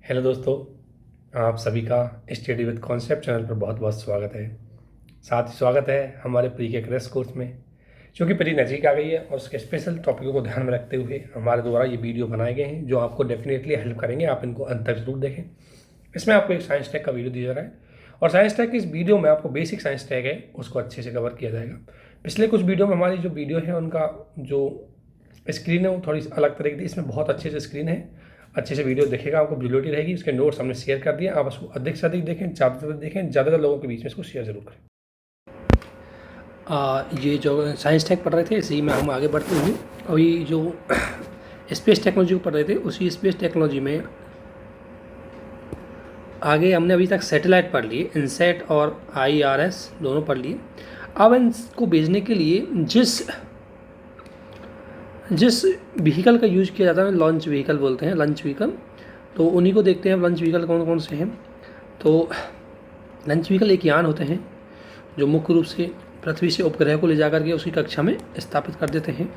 Hello दोस्तों, आप सभी का स्टडी विद कॉन्सेप्ट चैनल पर बहुत बहुत स्वागत है। साथ ही स्वागत है हमारे प्री के क्रैश कोर्स में। क्योंकि प्री नज़दीक आ गई है और उसके स्पेशल टॉपिकों को ध्यान में रखते हुए हमारे द्वारा ये वीडियो बनाए गए हैं जो आपको डेफिनेटली हेल्प करेंगे। आप इनको अंत तक जरूर देखें। इसमें आपको एक साइंस टैग का वीडियो दिया जा रहा है और साइंस टैग की इस वीडियो में आपको बेसिक साइंस टैग है उसको अच्छे से कवर किया जाएगा। पिछले कुछ वीडियो में हमारी जो वीडियो है उनका जो स्क्रीन है वो थोड़ी अलग तरीके की, इसमें बहुत अच्छे से स्क्रीन है, अच्छे से वीडियो देखेगा, आपको विजिबिलिटी रहेगी। उसके नोट्स हमने शेयर कर दिए, आप उसको अधिक से अधिक देखें, ज़्यादातर देखें, ज़्यादातर लोगों के बीच में इसको शेयर जरूर करें। ये जो साइंस टेक पढ़ रहे थे इसी में हम आगे बढ़ते हुए अभी जो स्पेस टेक्नोलॉजी को पढ़ रहे थे उसी स्पेस टेक्नोलॉजी में आगे हमने अभी तक सैटेलाइट पढ़ लिए, इनसैट और IRS दोनों पढ़ लिए। अब इनको भेजने के लिए जिस व्हीकल का यूज़ किया जाता है लॉन्च व्हीकल बोलते हैं, लॉन्च व्हीकल, तो उन्हीं को देखते हैं। लॉन्च व्हीकल कौन कौन से हैं। तो लॉन्च व्हीकल एक यान होते हैं जो मुख्य रूप से पृथ्वी से उपग्रह को ले जाकर के उसकी कक्षा में स्थापित कर देते हैं।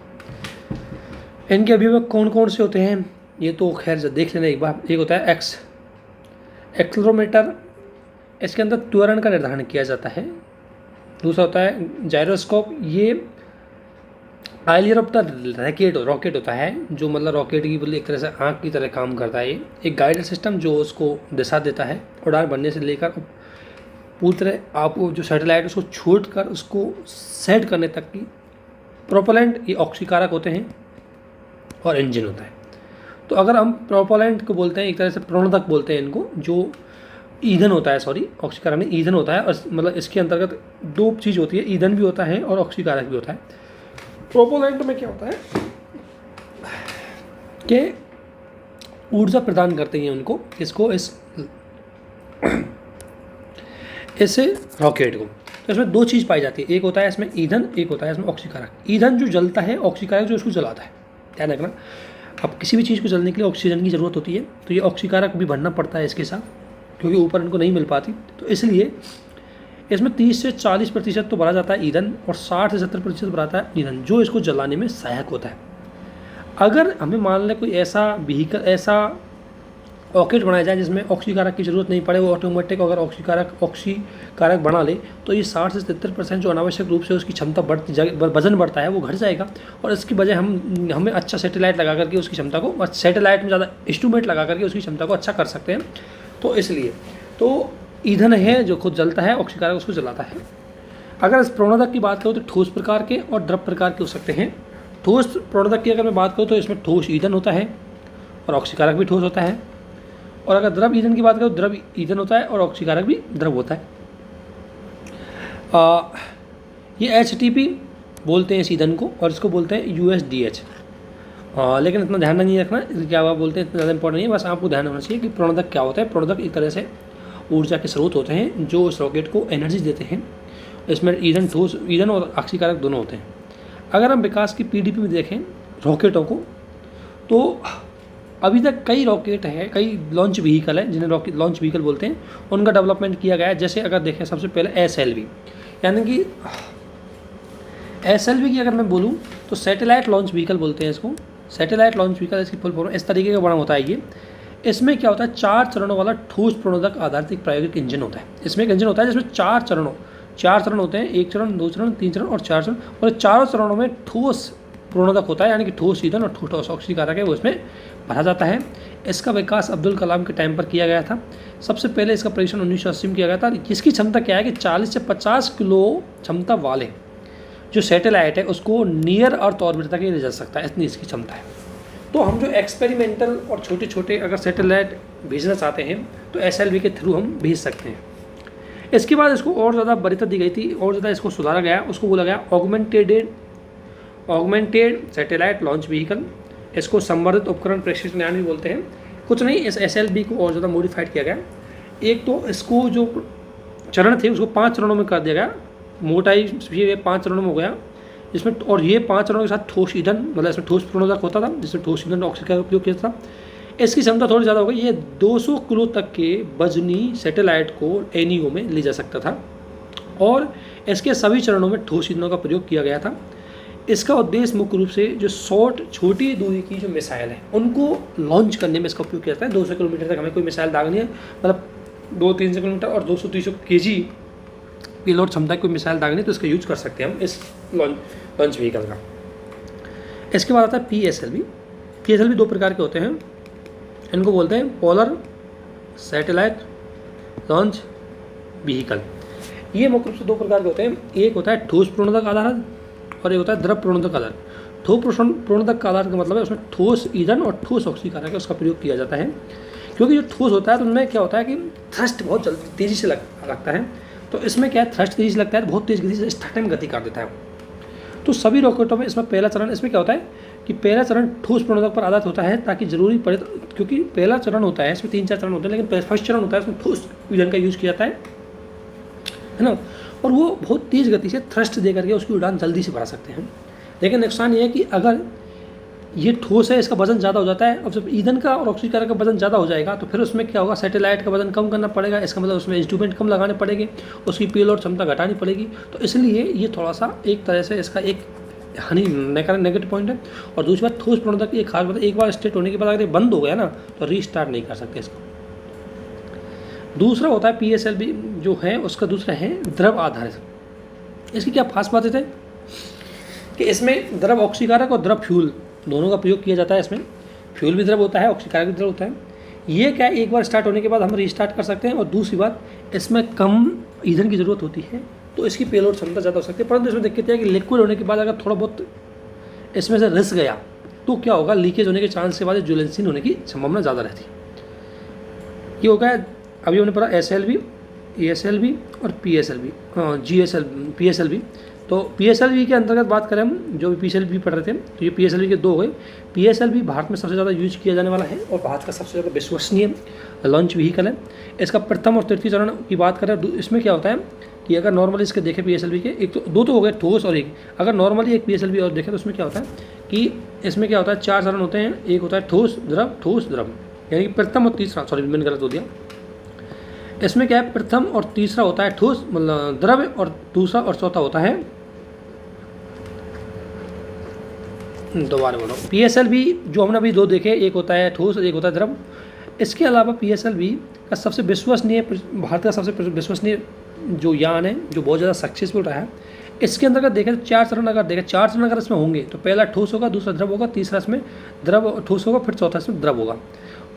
इनके अभिभावक कौन कौन से होते हैं ये तो खैर देख लेना एक बार। एक होता है एक्सेलरोमीटर, इसके अंदर त्वरण का निर्धारण किया जाता है। दूसरा होता है जायरोस्कोप, ये आइलियर ऑफ द रॉकेट होता है जो मतलब रॉकेट की बोले एक तरह से आँख की तरह काम करता है। ये एक गाइडेड सिस्टम जो उसको दिशा देता है उड़ान भरने से लेकर पूरी तरह आपको जो सैटेलाइट उसको छोड़ कर उसको सेट करने तक की। प्रोपेलेंट ये ऑक्सीकारक होते हैं और इंजन होता है। तो अगर हम प्रोपेलेंट को बोलते हैं एक तरह से प्रणोदक बोलते हैं इनको, जो ईंधन होता है, सॉरी ऑक्सीकारक नहीं ईंधन होता है। और मतलब इसके अंतर्गत दो चीज़ होती है, ईंधन भी होता है और ऑक्सीकारक भी होता है। प्रोपेलेंट में क्या होता है कि ऊर्जा प्रदान करते हैं उनको, इसको इससे रॉकेट को। तो इसमें दो चीज़ पाई जाती है, एक होता है इसमें ईंधन, एक होता है इसमें ऑक्सीकारक। ईंधन जो जलता है, ऑक्सीकारक जो उसको जलाता है। ध्यान रखना, अब किसी भी चीज़ को जलने के लिए ऑक्सीजन की ज़रूरत होती है, तो ये ऑक्सीकारक भी भरना पड़ता है इसके साथ, क्योंकि ऊपर इनको नहीं मिल पाती। तो इसलिए इसमें 30 से 40% तो भरा जाता है ईंधन और 60 से 70% भराता है ईंधन जो इसको जलाने में सहायक होता है। अगर हमें मान लें कोई ऐसा व्हीकल, ऐसा रॉकेट बनाया जाए जिसमें ऑक्सीकारक की ज़रूरत नहीं पड़े, वो ऑटोमेटिक अगर ऑक्सीकारक बना ले, तो ये 60 से 70% जो अनावश्यक रूप से उसकी क्षमता वजन बढ़ता है वो घट जाएगा। और इसकी वजह हमें अच्छा सैटेलाइट लगा करके उसकी क्षमता को, सैटेलाइट में ज़्यादा इंस्ट्रूमेंट लगा करके उसकी क्षमता को अच्छा कर सकते हैं। तो इसलिए तो ईंधन है जो खुद जलता है, ऑक्सीकारक उसको जलाता है। अगर इस प्रणोदक की बात करूँ तो ठोस प्रकार के और द्रव प्रकार के हो सकते हैं। ठोस प्रणोदक की अगर मैं बात करूँ तो इसमें ठोस ईंधन होता है और ऑक्सीकारक भी ठोस होता है। और अगर द्रव ईंधन की बात करूँ, द्रव ईंधन होता है और ऑक्सीकारक भी द्रव होता है। ये HTP बोलते हैं इस ईंधन को और इसको बोलते हैं USDH। लेकिन इतना ध्यान नहीं रखना क्या हुआ बोलते हैं, इतना ज़्यादा इंपॉर्टेंट नहीं है। बस आपको ध्यान होना चाहिए कि प्रणोदक क्या होता है। प्रणोदक एक तरह से ऊर्जा के स्रोत होते हैं जो उस रॉकेट को एनर्जी देते हैं। इसमें ईंधन और ऑक्सीकारक दोनों होते हैं। अगर हम विकास की PDP में देखें रॉकेटों को, तो अभी तक कई रॉकेट हैं, कई लॉन्च व्हीकल हैं जिन्हें लॉन्च व्हीकल बोलते हैं, उनका डेवलपमेंट किया गया है। जैसे अगर देखें सबसे पहले SLV, यानी कि SLV की अगर मैं बोलूँ तो सैटेलाइट लॉन्च व्हीकल बोलते हैं इसको। सैटेलाइट लॉन्च व्हीकल इसकी फुल फॉर्म इस तरीके का बना होता है। ये इसमें क्या होता है, 4 चरणों वाला ठोस प्रणोदक आधारित एक प्रायोगिक इंजन होता है। इसमें एक इंजन होता है जिसमें 4 चरण होते हैं, 1 चरण, 2 चरण, 3 चरण और 4 चरण। और 4 चरणों में ठोस प्रणोदक होता है, यानी कि ठोस ईंधन और ठोस ऑक्सीकारक है वो इसमें भरा जाता है। इसका विकास अब्दुल कलाम के टाइम पर किया गया था। सबसे पहले इसका परीक्षण 1980 में किया गया था। इसकी क्षमता क्या है कि 40 से 50 किलो क्षमता वाले जो सैटेलाइट है उसको नियर अर्थ ऑर्बिट तक ले जा सकता है, इतनी इसकी क्षमता है। तो हम जो एक्सपेरिमेंटल और छोटे छोटे अगर सैटेलाइट भेजना चाहते हैं तो SLV के थ्रू हम भेज सकते हैं। इसके बाद इसको और ज़्यादा वरीयता दी गई थी और ज़्यादा इसको सुधारा गया, उसको बोला गया ऑगमेंटेड सैटेलाइट लॉन्च व्हीकल। इसको संवर्धित उपकरण प्रेषण यान भी बोलते हैं। कुछ नहीं, इस SLV को और ज़्यादा मॉडिफाइड किया गया। एक तो इसको जो चरण थे उसको 5 चरणों में कर दिया गया, मोटाई भी 5 चरणों में हो गया इसमें। और ये 5 चरणों के साथ ठोस ईंधन, मतलब इसमें ठोस प्रणोदक होता था जिसमें ठोस ईंधन ऑक्सीजन का उपयोग किया था। इसकी क्षमता थोड़ी ज़्यादा हो गई, ये 200 किलो तक के वजनी सैटेलाइट को NEO में ले जा सकता था। और इसके सभी चरणों में ठोस ईंधनों का प्रयोग किया गया था। इसका उद्देश्य मुख्य रूप से जो छोटी दूरी की जो मिसाइल है उनको लॉन्च करने में इसका उपयोग किया जाता है। 200 किलोमीटर तक हमें कोई मिसाइल दागनी है, मतलब 200-300 किलोमीटर और 200-300 kg पेलोड क्षमता की कोई मिसाइल दागनी है तो इसका यूज कर सकते हैं हम इस लॉन्च व्हीकल का। इसके बाद आता है PSLV। PSLV 2 प्रकार के होते हैं, इनको बोलते हैं पोलर सैटेलाइट लॉन्च व्हीकल। ये मुख्य रूप से 2 प्रकार के होते हैं, एक होता है ठोस प्रणोदक आधार और एक होता है द्रव प्रणोदक आधार। ठोस प्रणोदक आधार का मतलब है उसमें ठोस ईंधन और ठोस ऑक्सीकारक है उसका प्रयोग किया जाता है, क्योंकि जो ठोस होता है तो उनमें क्या होता है कि थ्रस्ट बहुत जल्दी तेज़ी से लगता है, तो इसमें क्या है थ्रस्ट तेज़ी से लगता है, बहुत तेज़ गति से स्टार्टिंग में गति कर देता है। तो सभी रॉकेटों में इसमें पहला चरण इसमें क्या होता है कि पहला चरण ठोस प्रणोदक पर आधारित होता है ताकि जरूरी पड़े, क्योंकि पहला चरण होता है इसमें 3-4 चरण होते हैं, लेकिन फर्स्ट चरण होता है इसमें ठोस ईंधन का यूज़ किया जाता है ना, और वो बहुत तेज़ गति से थ्रस्ट दे करके उसकी उड़ान जल्दी से बढ़ा सकते हैं। लेकिन नुकसान ये है कि अगर ये ठोस है इसका वजन ज़्यादा हो जाता है, और जब ईंधन का और ऑक्सीकारक का वजन ज़्यादा हो जाएगा तो फिर उसमें क्या होगा, सैटेलाइट का वजन कम करना पड़ेगा, इसका मतलब उसमें इंस्ट्रूमेंट कम लगाने पड़ेंगे, उसकी पेलोड क्षमता घटानी पड़ेगी। तो इसलिए ये थोड़ा सा एक तरह से इसका एक नेगेटिव पॉइंट है। और दूसरी बात ठोस प्रणोदक की एक खास बात, एक बार स्टेट होने के बाद अगर ये बंद हो गया ना तो रीस्टार्ट नहीं कर सकते इसको। दूसरा होता है PSLV जो है उसका दूसरा है द्रव आधारित। इसकी क्या खास बात है कि इसमें द्रव ऑक्सीकारक और द्रव फ्यूल दोनों का प्रयोग किया जाता है। इसमें फ्यूल भी द्रव होता है, ऑक्सीकारक भी द्रव होता है। ये क्या एक बार स्टार्ट होने के बाद हम रीस्टार्ट कर सकते हैं, और दूसरी बात इसमें कम ईंधन की ज़रूरत होती है तो इसकी पेलोड क्षमता ज़्यादा हो सकती है। परंतु इसमें दिक्कत है कि लिक्विड होने के बाद अगर थोड़ा बहुत इसमें से रिस गया तो क्या होगा, लीकेज होने के चांस के बाद ज्वलेंसी होने की संभावना ज़्यादा रहती है। ये होगा अभी हमने पढ़ा SLV, ASLV और PSLV, PSLV। तो PSLV के अंतर्गत बात करें हम जो भी PSLV पढ़ रहे थे तो ये PSLV के 2 हो गए। PSLV भारत में सबसे ज़्यादा यूज किया जाने वाला है और भारत का सबसे ज़्यादा विश्वसनीय लॉन्च व्हीकल है। इसका प्रथम और तृतीय चरण की बात करें, इसमें क्या होता है कि अगर नॉर्मली इसके देखें PSLV के एक तो 2 तो हो गए ठोस और एक, अगर नॉर्मली एक PSLV और देखें तो उसमें क्या होता है कि इसमें क्या होता है 4 चरण होते हैं। एक होता है ठोस द्रव, यानी कि प्रथम और तीसरा, सॉरी मैंने गलत हो दिया। इसमें क्या है प्रथम और तीसरा होता है ठोस मतलब द्रव, और दूसरा और चौथा होता है, दोबारा बोलो, PSLV जो हमने अभी 2 देखे, एक होता है ठोस और एक होता है द्रव। इसके अलावा PSLV का सबसे विश्वसनीय, भारत का सबसे विश्वसनीय जो यान है जो बहुत ज़्यादा सक्सेसफुल रहा है, इसके अंतर्गत देखें तो 4 चरण अगर देखें, 4 चरण अगर इसमें होंगे तो पहला ठोस होगा, दूसरा द्रव होगा, तीसरा इसमें द्रव ठोस होगा, फिर चौथा इसमें द्रव होगा।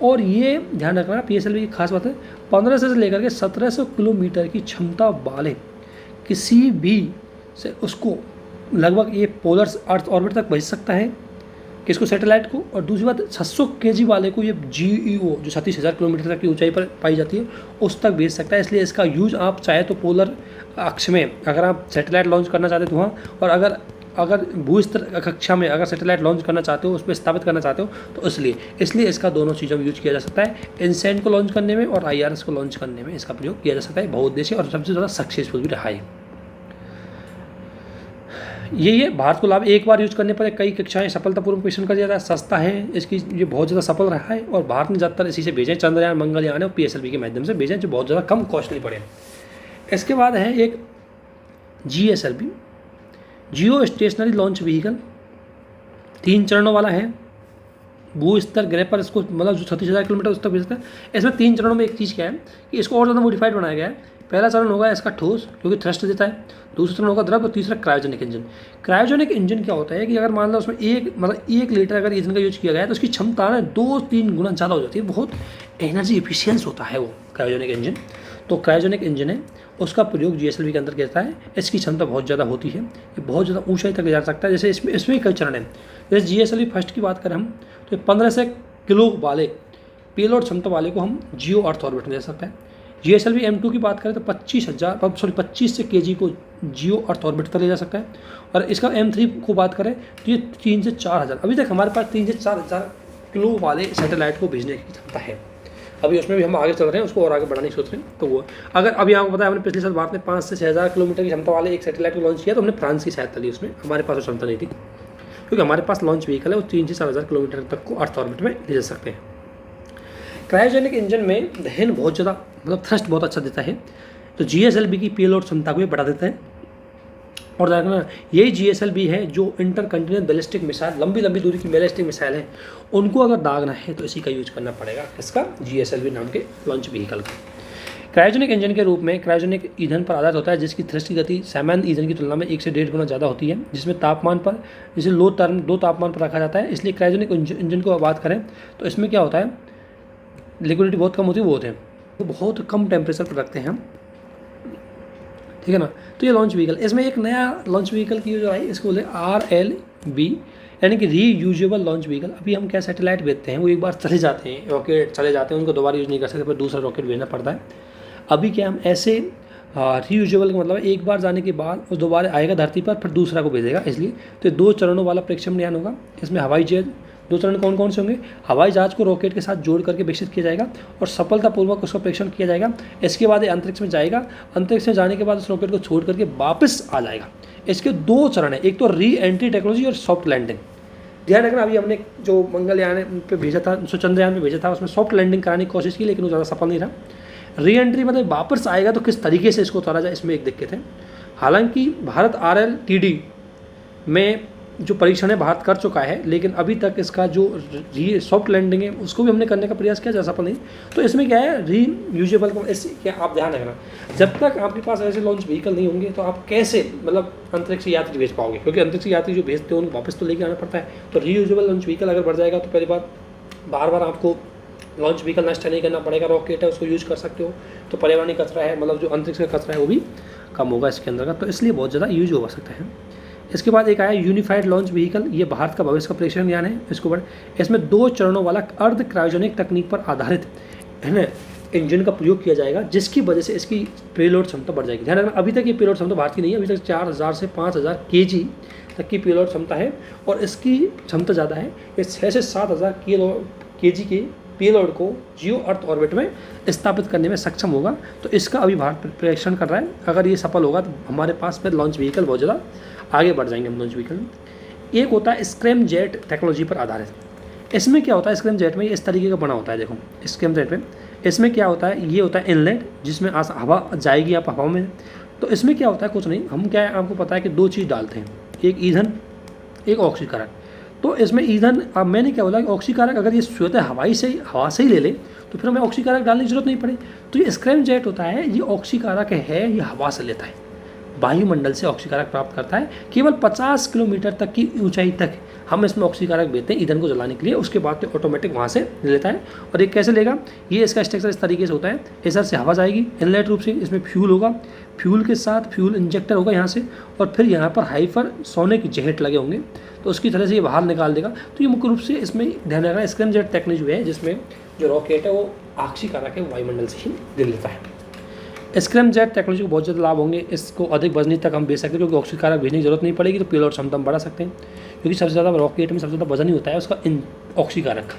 और ये ध्यान रखना PSLV की खास बात है 1500 से लेकर के 1700 किलोमीटर की क्षमता वाले किसी भी से उसको लगभग ये पोलर अर्थ ऑर्बिट तक भेज सकता है किसको, सैटेलाइट को। और दूसरी बात 600 kg वाले को ये GEO जो 37,000 किलोमीटर तक की ऊंचाई पर पाई जाती है उस तक भेज सकता है। इसलिए इसका यूज आप चाहे तो पोलर अक्ष में अगर आप सैटेलाइट लॉन्च करना चाहते हो तो वहाँ, और अगर भूस्तर कक्षा में अगर सैटेलाइट लॉन्च करना चाहते हो, उस पर स्थापित करना चाहते हो तो इसलिए इसका दोनों चीज़ों में यूज किया जा सकता है। इनसैंड को लॉन्च करने में और IRS को लॉन्च करने में इसका प्रयोग किया जा सकता है। बहुउद्देशीय और सबसे ज़्यादा सक्सेसफुल भी रहा है। यही है भारत को लाभ, एक बार यूज करने पर कई कक्षाएं सफलतापूर्वक मिशन कर दिया जाता है, सस्ता है इसकी, ये बहुत ज़्यादा सफल रहा है और भारत ने ज़्यादातर इसी से भेजे, चंद्रयान, मंगलयान और PSLV के माध्यम से भेजे जो बहुत ज़्यादा कम कॉस्टली पड़े। इसके बाद है एक GSLV, जियो स्टेशनरी लॉन्च व्हीकल, 3 चरणों वाला है। भू स्तर ग्रह पर इसको मतलब जो 36,000 किलोमीटर उस तक भेजता है। इसमें 3 चरणों में एक चीज़ क्या है कि इसको और ज़्यादा मॉडिफाइड बनाया गया है। पहला चरण होगा इसका ठोस क्योंकि थ्रस्ट देता है, दूसरा चरण होगा द्रव और तीसरा क्रायोजेनिक इंजन। क्रायोजेनिक इंजन क्या होता है कि अगर मान लो उसमें 1 लीटर अगर ईंधन का यूज किया गया है तो उसकी क्षमता ना 2-3 गुना ज़्यादा हो जाती है, बहुत एनर्जी एफिशिएंस होता है वो क्रायोजेनिक इंजन। तो क्रायोजेनिक इंजन है उसका प्रयोग GSLV के अंदर किया है। इसकी क्षमता बहुत ज़्यादा होती है, ये बहुत ज़्यादा ऊंचाई तक ले जा सकता है। जैसे इसमें कई चरण हैं, जैसे GSLV फर्स्ट की बात करें हम तो 1500 किलो वाले पेलोड क्षमता वाले को हम जियो अर्थ ऑर्बिट में दे सकते हैं। GSLV M2 की बात करें तो 25 से kg को जियो अर्थ ऑर्बिट तक ले जा सकता है। और इसका M3 को बात करें तो ये 3 से 4 हज़ार, अभी तक हमारे पास 3 से 4 हज़ार किलो वाले सैटेलाइट को भेजने की क्षमता है। अभी उसमें भी हम आगे चल रहे हैं, उसको और आगे बढ़ाने की सोच रहे हैं। तो वो अगर अभी आपको पता है हमने पिछले साल भारत ने 5 से 6,000 किलोमीटर की क्षमता वाले एक सैटेलाइट को लॉन्च किया तो हमने फ्रांस की सहायता ली उसमें, हमारे पास वो क्षमता नहीं थी क्योंकि हमारे पास लॉन्च व्हीकल है वो 3 से 4,000 किलोमीटर तक को अर्थ ऑर्बिट में ले जा सकते हैं। क्रायोजेनिक इंजन में दहन बहुत ज़्यादा मतलब थ्रस्ट बहुत अच्छा देता है, तो GSLV की पेलोड क्षमता को भी बढ़ा देता है। और देखना यही GSLV है जो इंटर कंटिनेंटल बैलिस्टिक मिसाइल, लंबी लंबी दूरी की बैलिस्टिक मिसाइल है, उनको अगर दागना है तो इसी का यूज करना पड़ेगा, इसका GSLV नाम के लॉन्च व्हीकल का। क्रायोजेनिक इंजन के रूप में क्रायोजेनिक ईंधन पर आधारित होता है, जिसकी थ्रस्ट की गति सामान्य ईंधन की तुलना में 1 से 1.5 गुना ज़्यादा होती है, जिसमें तापमान पर जिसे दो तापमान पर रखा जाता है। इसलिए क्रायोजेनिक इंजन को बात करें तो इसमें क्या होता है, लिक्विडिटी बहुत कम होती है, वो होते हैं तो बहुत कम टेम्परेचर पर रखते हैं हम, ठीक है ना। तो ये लॉन्च व्हीकल, इसमें एक नया लॉन्च व्हीकल की जो है इसको बोले RLB, यानी कि रीयूजेबल लॉन्च व्हीकल। अभी हम क्या सैटेलाइट भेजते हैं, वो एक बार चले जाते हैं, रॉकेट चले जाते हैं, उनको दोबारा यूज़ नहीं कर सकते, फिर दूसरा रॉकेट भेजना पड़ता है। अभी क्या हम ऐसे रीयूजेबल का मतलब एक बार जाने के बाद वो दोबारा आएगा धरती पर, फिर दूसरा को भेजेगा, इसलिए तो 2 चरणों वाला प्रेक्षण यान होगा। इसमें हवाई जहाज, 2 चरण कौन कौन से होंगे, हवाई जहाज को रॉकेट के साथ जोड़ करके विकसित किया जाएगा और सफलतापूर्वक उसका परीक्षण किया जाएगा। इसके बाद ये अंतरिक्ष में जाएगा, अंतरिक्ष में जाने के बाद उस रॉकेट को छोड़ करके वापस आ जाएगा। इसके 2 चरण है, एक तो री एंट्री टेक्नोलॉजी और सॉफ्ट लैंडिंग। ध्यान रखना, अभी हमने जो मंगलयान पे भेजा था, चंद्रयान पे भेजा था, उसमें सॉफ्ट लैंडिंग कराने की कोशिश की, लेकिन वो ज़्यादा सफल नहीं रहा। री एंट्री मतलब वापस आएगा तो किस तरीके से इसको उतारा जाए, इसमें एक दिक्कत है। हालांकि भारत RLTD में जो परीक्षण है भारत कर चुका है, लेकिन अभी तक इसका जो सॉफ्ट लैंडिंग है उसको भी हमने करने का प्रयास किया, जा सफल नहीं। तो इसमें क्या है, रीयूजेबल को क्या आप ध्यान रखना, जब तक आपके पास ऐसे लॉन्च व्हीकल नहीं होंगे तो आप कैसे मतलब अंतरिक्ष यात्री भेज पाओगे, क्योंकि अंतरिक्ष यात्री जो भेजते हैं उनको वापस तो लेके आना पड़ता है। तो रीयूजेबल लॉन्च व्हीकल अगर बढ़ जाएगा तो पहली बात, बार बार आपको लॉन्च व्हीकल नष्ट नहीं करना पड़ेगा, रॉकेट है उसको यूज कर सकते हो, तो पर्यावरणीय कचरा है, मतलब जो अंतरिक्ष का कचरा है वो भी कम होगा इसके अंदर का, तो इसलिए बहुत ज़्यादा यूज हो सकता है। इसके बाद एक आया यूनिफाइड लॉन्च व्हीकल, ये भारत का भविष्य का प्रेक्षण यान है। इसको बढ़ इसमें 2 चरणों वाला अर्ध क्रायोजेनिक तकनीक पर आधारित है ना इंजन का प्रयोग किया जाएगा, जिसकी वजह से इसकी पेलोड क्षमता बढ़ जाएगी। ध्यान रखना, अभी तक ये पेलोड क्षमता भारत की नहीं है, अभी तक 4000 से 5000 kg तक की पेलोड क्षमता है, और इसकी क्षमता ज़्यादा है, ये 6 से 7000 kg के पेलोड को जियो अर्थ ऑर्बिट में स्थापित करने में सक्षम होगा। तो इसका अभी भारत परीक्षण कर रहा है, अगर ये सफल होगा तो हमारे पास फिर लॉन्च व्हीकल बहुत ज़्यादा आगे बढ़ जाएंगे हम लॉन्च व्हीकल। एक होता है स्क्रैम जेट टेक्नोलॉजी पर आधारित। इसमें क्या होता है, स्क्रैम जेट में इस तरीके का बना होता है, देखो स्क्रैम जेट में इसमें क्या होता है, ये होता है इनलेट जिसमें हवा जाएगी आप हवा में। तो इसमें क्या होता है, कुछ नहीं, हम क्या है आपको पता है कि 2 चीज़ डालते हैं, एक ईंधन एक ऑक्सीकारक। तो इसमें ईंधन, अब मैंने क्या बोला कि ऑक्सीकारक अगर ये स्वतः हवा से ही ले ले तो फिर हमें ऑक्सीकारक डालने की जरूरत नहीं पड़े। तो ये स्क्रैम जेट होता है, ये ऑक्सीकारक है, ये हवा से लेता है, वायुमंडल से ऑक्सीकारक प्राप्त करता है। केवल 50 किलोमीटर तक की ऊंचाई तक हम इसमें ऑक्सीकारक देते हैं ईंधन को जलाने के लिए, उसके बाद तो ऑटोमेटिक वहाँ से लेता है। और ये कैसे लेगा, ये इसका स्ट्रक्चर इस तरीके से होता है, इधर से हवा जाएगी इनलेट रूप से, इसमें फ्यूल होगा, फ्यूल के साथ फ्यूल इंजेक्टर होगा यहाँ से, और फिर यहाँ पर हाइपर सोनिक जेट लगे होंगे, तो उसकी तरह से ये बाहर निकाल देगा। तो ये मुख्य रूप से इसमें ध्यान रखना स्क्रैम जेट टेक्नोलॉजी है, जिसमें जो रॉकेट है वो ऑक्सीकारक है वायुमंडल से ही दे लेता है। स्क्रैम जेट टेक्नोलॉजी को बहुत ज़्यादा लाभ होंगे, इसको अधिक वजनी तक हम भेज सकते हैं, क्योंकि ऑक्सीकारक भेजने की जरूरत नहीं पड़ेगी, तो पेलोड क्षमता हम बढ़ा सकते हैं, क्योंकि सबसे ज़्यादा रॉकेट में सबसे ज़्यादा वजन ही होता है उसका ऑक्सीकारक,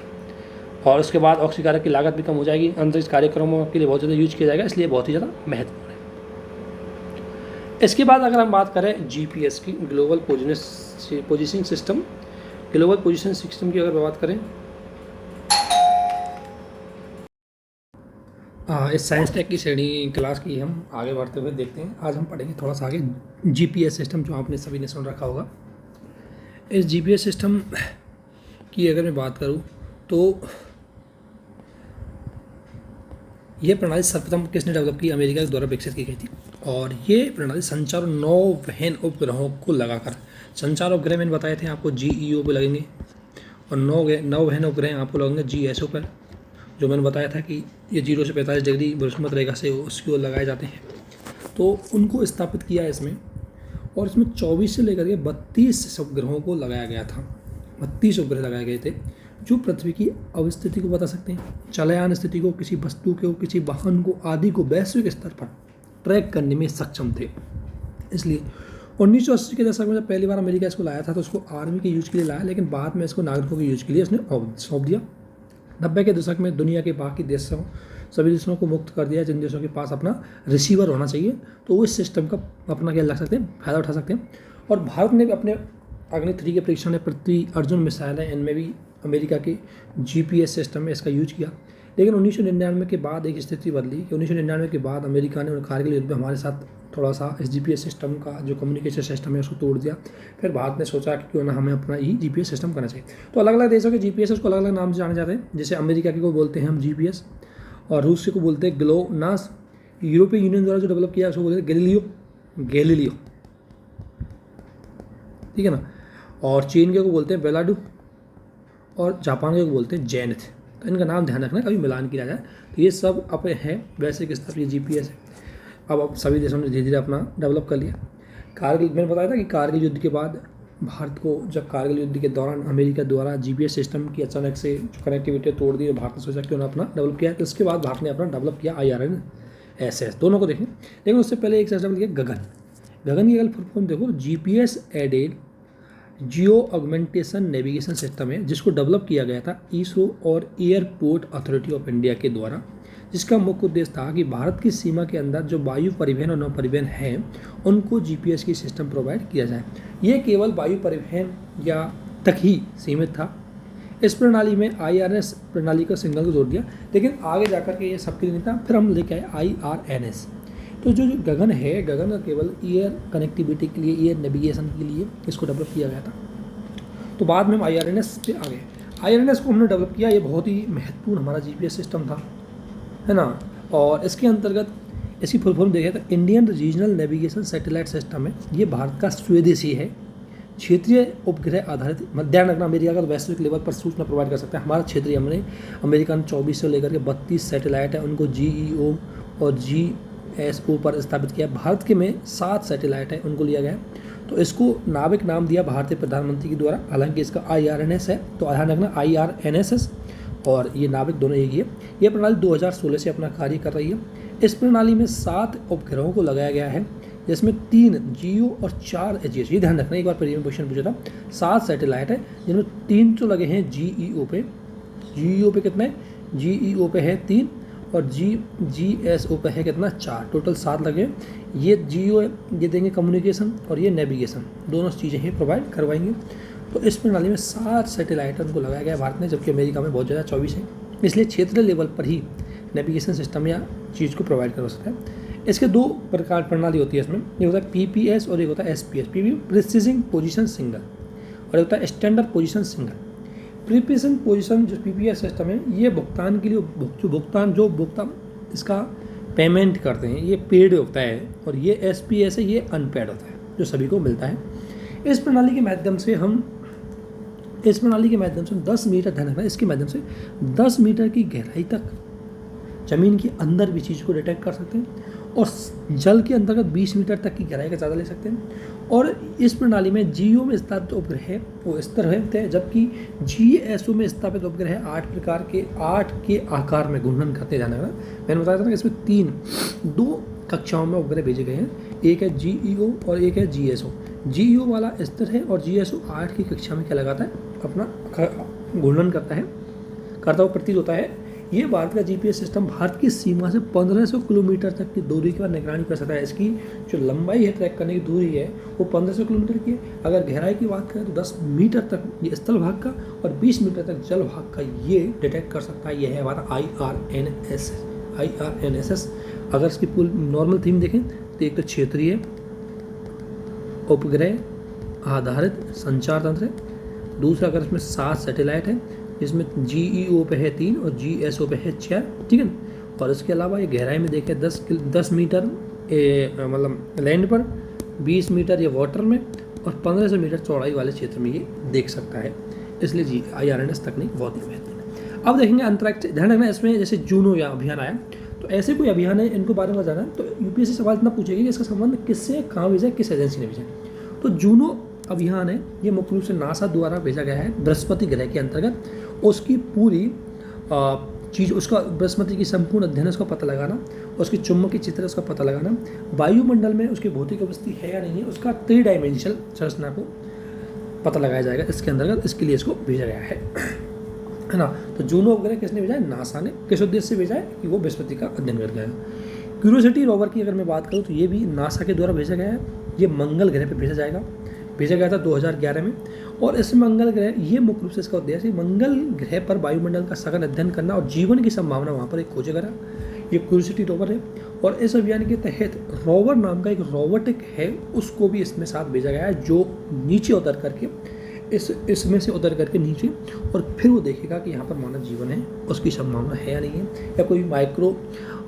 और उसके बाद ऑक्सीकारक की लागत भी कम हो जाएगी, अंतरिक्ष कार्यक्रमों के लिए बहुत ज़्यादा यूज किया जाएगा, इसलिए बहुत ही ज़्यादा महत्वपूर्ण है। इसके बाद अगर हम बात करें GPS की, global positioning system, global positioning system की अगर बात करें, इस साइंस टेक की श्रेणी क्लास की हम आगे बढ़ते हुए देखते हैं। आज हम पढ़ेंगे थोड़ा सा आगे GPS सिस्टम, जो आपने सभी ने सुन रखा होगा। इस GPS सिस्टम की अगर मैं बात करूं तो यह प्रणाली सर्वप्रथम किसने डेवलप की, अमेरिका के द्वारा विकसित की गई थी, और ये प्रणाली संचार 9 वहन उपग्रहों को लगाकर, संचार उपग्रह मैंने बताए थे आपको GEO पे लगेंगे, और 9 वहन उपग्रह आपको लगेंगे GSO पर, जो मैंने बताया था कि ये 0 से 45 डिग्री भूमध्य रेखा से उसकी ओर लगाए जाते हैं, तो उनको स्थापित किया है इसमें। और इसमें 24 से लेकर के 32 उपग्रहों को लगाया गया था, 32 उपग्रह लगाए गए थे, जो पृथ्वी की अवस्थिति को बता सकते हैं, चलयान स्थिति को, किसी वस्तु को, किसी वाहन को आदि को वैश्विक स्तर पर ट्रैक करने में सक्षम थे। इसलिए 1980 के दशक में जब पहली बार अमेरिका इसको लाया था तो उसको आर्मी के यूज के लिए लाया, लेकिन बाद में इसको नागरिकों के यूज के लिए उसने सौंप दिया। 90 के दशक में दुनिया के बाकी देशों, सभी देशों को मुक्त कर दिया, जिन देशों के पास अपना रिसीवर होना चाहिए, तो वो इस सिस्टम का अपना क्या लग सकते हैं, फायदा उठा सकते हैं। और भारत ने भी अपने अग्नि 3 के परीक्षण में पृथ्वी अर्जुन मिसाइल है, इनमें भी अमेरिका के GPS सिस्टम में इसका यूज किया। लेकिन 1999 के बाद एक स्थिति बदली कि 1999 के बाद अमेरिका ने कारगिल युद्ध में हमारे साथ थोड़ा सा इस जीपीएस सिस्टम का जो कम्युनिकेशन सिस्टम है उसको तोड़ दिया। फिर भारत ने सोचा कि क्यों ना हमें अपना ही जीपीएस सिस्टम करना चाहिए। तो अलग अलग देशों के जीपीएस उसको अलग अलग नाम से जाने जाते हैं। जैसे अमेरिका के को बोलते हैं हम जीपीएस, और रूस को बोलते हैं ग्लोनास। यूरोपियन यूनियन द्वारा जो डेवलप किया उसको बोलते हैं गैलीलियो, ठीक है ना। और चीन के को बोलते हैं बेलाडू, और जापान के को बोलते हैं जेनिथ। तो इनका नाम ध्यान रखना, कभी मिलान किया जाए। तो ये सब अपने हैं वैसे स्तर पर ये जीपीएस है। अब सभी देशों ने धीरे धीरे अपना डेवलप कर लिया। कारगिल, मैंने बताया था कि कारगिल युद्ध के बाद भारत को, जब कारगिल युद्ध के दौरान अमेरिका द्वारा जीपीएस सिस्टम की अचानक से जो कनेक्टिविटी तोड़ दी, भारत ने सोचा कि उन्होंने अपना डेवलप किया। तो उसके बाद भारत ने अपना डेवलप किया IRNSS। दोनों को देखें, लेकिन उससे पहले एक सिस्टम लिया गगन। गगन की अगर फुल फॉर्म देखो, जीपीएस एडेड जियो ऑगमेंटेशन नेविगेशन सिस्टम है, जिसको डेवलप किया गया था इसरो और एयरपोर्ट अथॉरिटी ऑफ इंडिया के द्वारा, जिसका मुख्य उद्देश्य था कि भारत की सीमा के अंदर जो वायु परिवहन और नौ परिवहन हैं उनको जीपीएस की सिस्टम प्रोवाइड किया जाए। ये केवल वायु परिवहन या तक ही सीमित था। इस प्रणाली में IRS प्रणाली का सिग्नल को जोड़ दिया, लेकिन आगे जाकर के ये सबके लिए नहीं था। फिर हम लेके आए IRNS। तो जो गगन है, गगन का केवल एयर कनेक्टिविटी के लिए, एयर नेविगेशन के लिए इसको डेवलप किया गया था। तो बाद में हम IRNS पे आ गए। IRNS को हमने डेवलप किया, ये बहुत ही महत्वपूर्ण हमारा जीपीएस सिस्टम था, है ना। और इसके अंतर्गत इसकी फुल फॉर्म देखें तो Indian regional navigation satellite system है। ये भारत का स्वदेशी है, क्षेत्रीय उपग्रह आधारित। ध्यान रखना, अमेरिका का वैश्विक लेवल पर सूचना प्रोवाइड कर सकता है। हमारा क्षेत्रीय, हमने अमेरिका ने 24 से लेकर के 32 सैटेलाइट है, उनको GEO और GSO पर स्थापित किया। भारत के में 7 सैटेलाइट है, उनको लिया गया। तो इसको नाविक नाम दिया भारतीय प्रधानमंत्री के द्वारा। हालांकि इसका IRNS है, तो ध्यान रखना IRNSS और ये नाविक दोनों एक ही है। ये प्रणाली 2016 से अपना कार्य कर रही है। इस प्रणाली में 7 उपग्रहों को लगाया गया है, जिसमें 3 GEO और 4 HGS। ये ध्यान रखना, एक बार प्रीवियस क्वेश्चन पूछा था। 7 सैटेलाइट है, जिनमें 3 तो लगे हैं GEO पे। GEO पे कितने? GEO पे है 3 और GSO पे है कितना? 4। टोटल 7 लगे। ये GEO ये देंगे कम्युनिकेशन और ये नेविगेशन, दोनों चीज़ें ही प्रोवाइड करवाएंगे। तो इस प्रणाली में 7 सैटेलाइट उनको लगाया गया भारत ने, जबकि अमेरिका में बहुत ज़्यादा 24 है। इसलिए क्षेत्रीय लेवल पर ही नेविगेशन सिस्टम या चीज़ को प्रोवाइड कर सकता है। इसके 2 प्रकार प्रणाली होती है इसमें, एक होता है PPS और एक होता है SPS। प्रिसीजिंग पोजीशन सिंगल, और एक होता है standard position single. Preparation position जो PPS सिस्टम है, ये भुगतान के लिए जो भुगतान इसका पेमेंट करते हैं ये पेड होता है, और ये SPS है, ये अनपेड होता है, जो सभी को मिलता है। इस प्रणाली के माध्यम से हम 10 मीटर, ध्यान रखना, इसके माध्यम से 10 मीटर की गहराई तक ज़मीन के अंदर भी चीज़ को डिटेक्ट कर सकते हैं, और जल के अंतर्गत 20 मीटर तक की गहराई का ज़्यादा ले सकते हैं। और इस प्रणाली में GEO में स्थापित उपग्रह वो स्तर है, जबकि GSO में स्थापित उपग्रह 8 के आकार में घूर्णन करते जाना है। मैंने बताया था ना, इसमें 2 कक्षाओं में उपग्रह भेजे गए हैं, एक है GEO और एक है GSO। GEO वाला स्तर है और GSO 8 की कक्षा में क्या लगाता है, अपना घूर्णन करता हुआ प्रतीत होता है। ये भारत का जीपीएस सिस्टम भारत की सीमा से 1500 किलोमीटर तक की दूरी की निगरानी कर सकता है। इसकी जो लंबाई है, ट्रैक करने की दूरी है, वो 1500 किलोमीटर की है। अगर गहराई की बात करें तो 10 मीटर तक ये स्थल भाग का और 20 मीटर तक जल भाग का ये डिटेक्ट कर सकता है। ये है हमारा IRNSS। अगर इसकी पूरी नॉर्मल थीम देखें तो एक तो क्षेत्रीय उपग्रह आधारित संचार तंत्र है, दूसरा अगर इसमें 7 सैटेलाइट है, जिसमें GEO पे है 3 और GSO पे है 4, ठीक है ना। और इसके अलावा ये गहराई में देखें 10 मीटर मतलब लैंड पर, 20 मीटर ये वाटर में, और 1500 मीटर चौड़ाई वाले क्षेत्र में ये देख सकता है। इसलिए IRNS तकनीक बहुत ही महत्वपूर्ण है। अब देखेंगे अंतरिक्ष। ध्यान रखना, इसमें जैसे जूनो या अभियान आया, तो ऐसे कोई अभियान है, इनको बारे में जाना है तो UPSC सवाल इतना पूछेगी कि इसका संबंध किससे, कहाँ भेजा, किस एजेंसी ने भेजा। तो जूनो अभियान है, ये मुख्य रूप से नासा द्वारा भेजा गया है बृहस्पति ग्रह के अंतर्गत। उसकी पूरी चीज़, उसका बृहस्पति की संपूर्ण अध्ययन, उसका पता लगाना, उसकी चुंबकीय चित्र, उसका पता लगाना, वायुमंडल में उसकी भौतिक उपस्थिति है या नहीं है, उसका 3 डायमेंशनल संरचना को पता लगाया जाएगा इसके अंतर्गत। इसके लिए इसको भेजा गया है ना। तो जूनो उपग्रह किसने भेजा है? नासा ने। किस उद्देश्य से भेजा है? कि वो बृहस्पति का अध्ययन कर गया है। क्यूरियोसिटी रोवर की अगर मैं बात करूँ तो ये भी नासा के द्वारा भेजा गया है। ये मंगल ग्रह पर भेजा गया था 2011 में। और इस मंगल ग्रह, ये मुख्य रूप से इसका उद्देश्य मंगल ग्रह पर वायुमंडल का सघन अध्ययन करना और जीवन की संभावना वहाँ पर एक खोजेगा। ये क्यूरियोसिटी रोवर है। और इस अभियान के तहत रोवर नाम का एक रोबोटिक है, उसको भी इसमें साथ भेजा गया है, जो नीचे उतर करके इसमें से उतर करके नीचे, और फिर वो देखेगा कि यहाँ पर मानव जीवन है, उसकी संभावना है या नहीं है, या कोई माइक्रो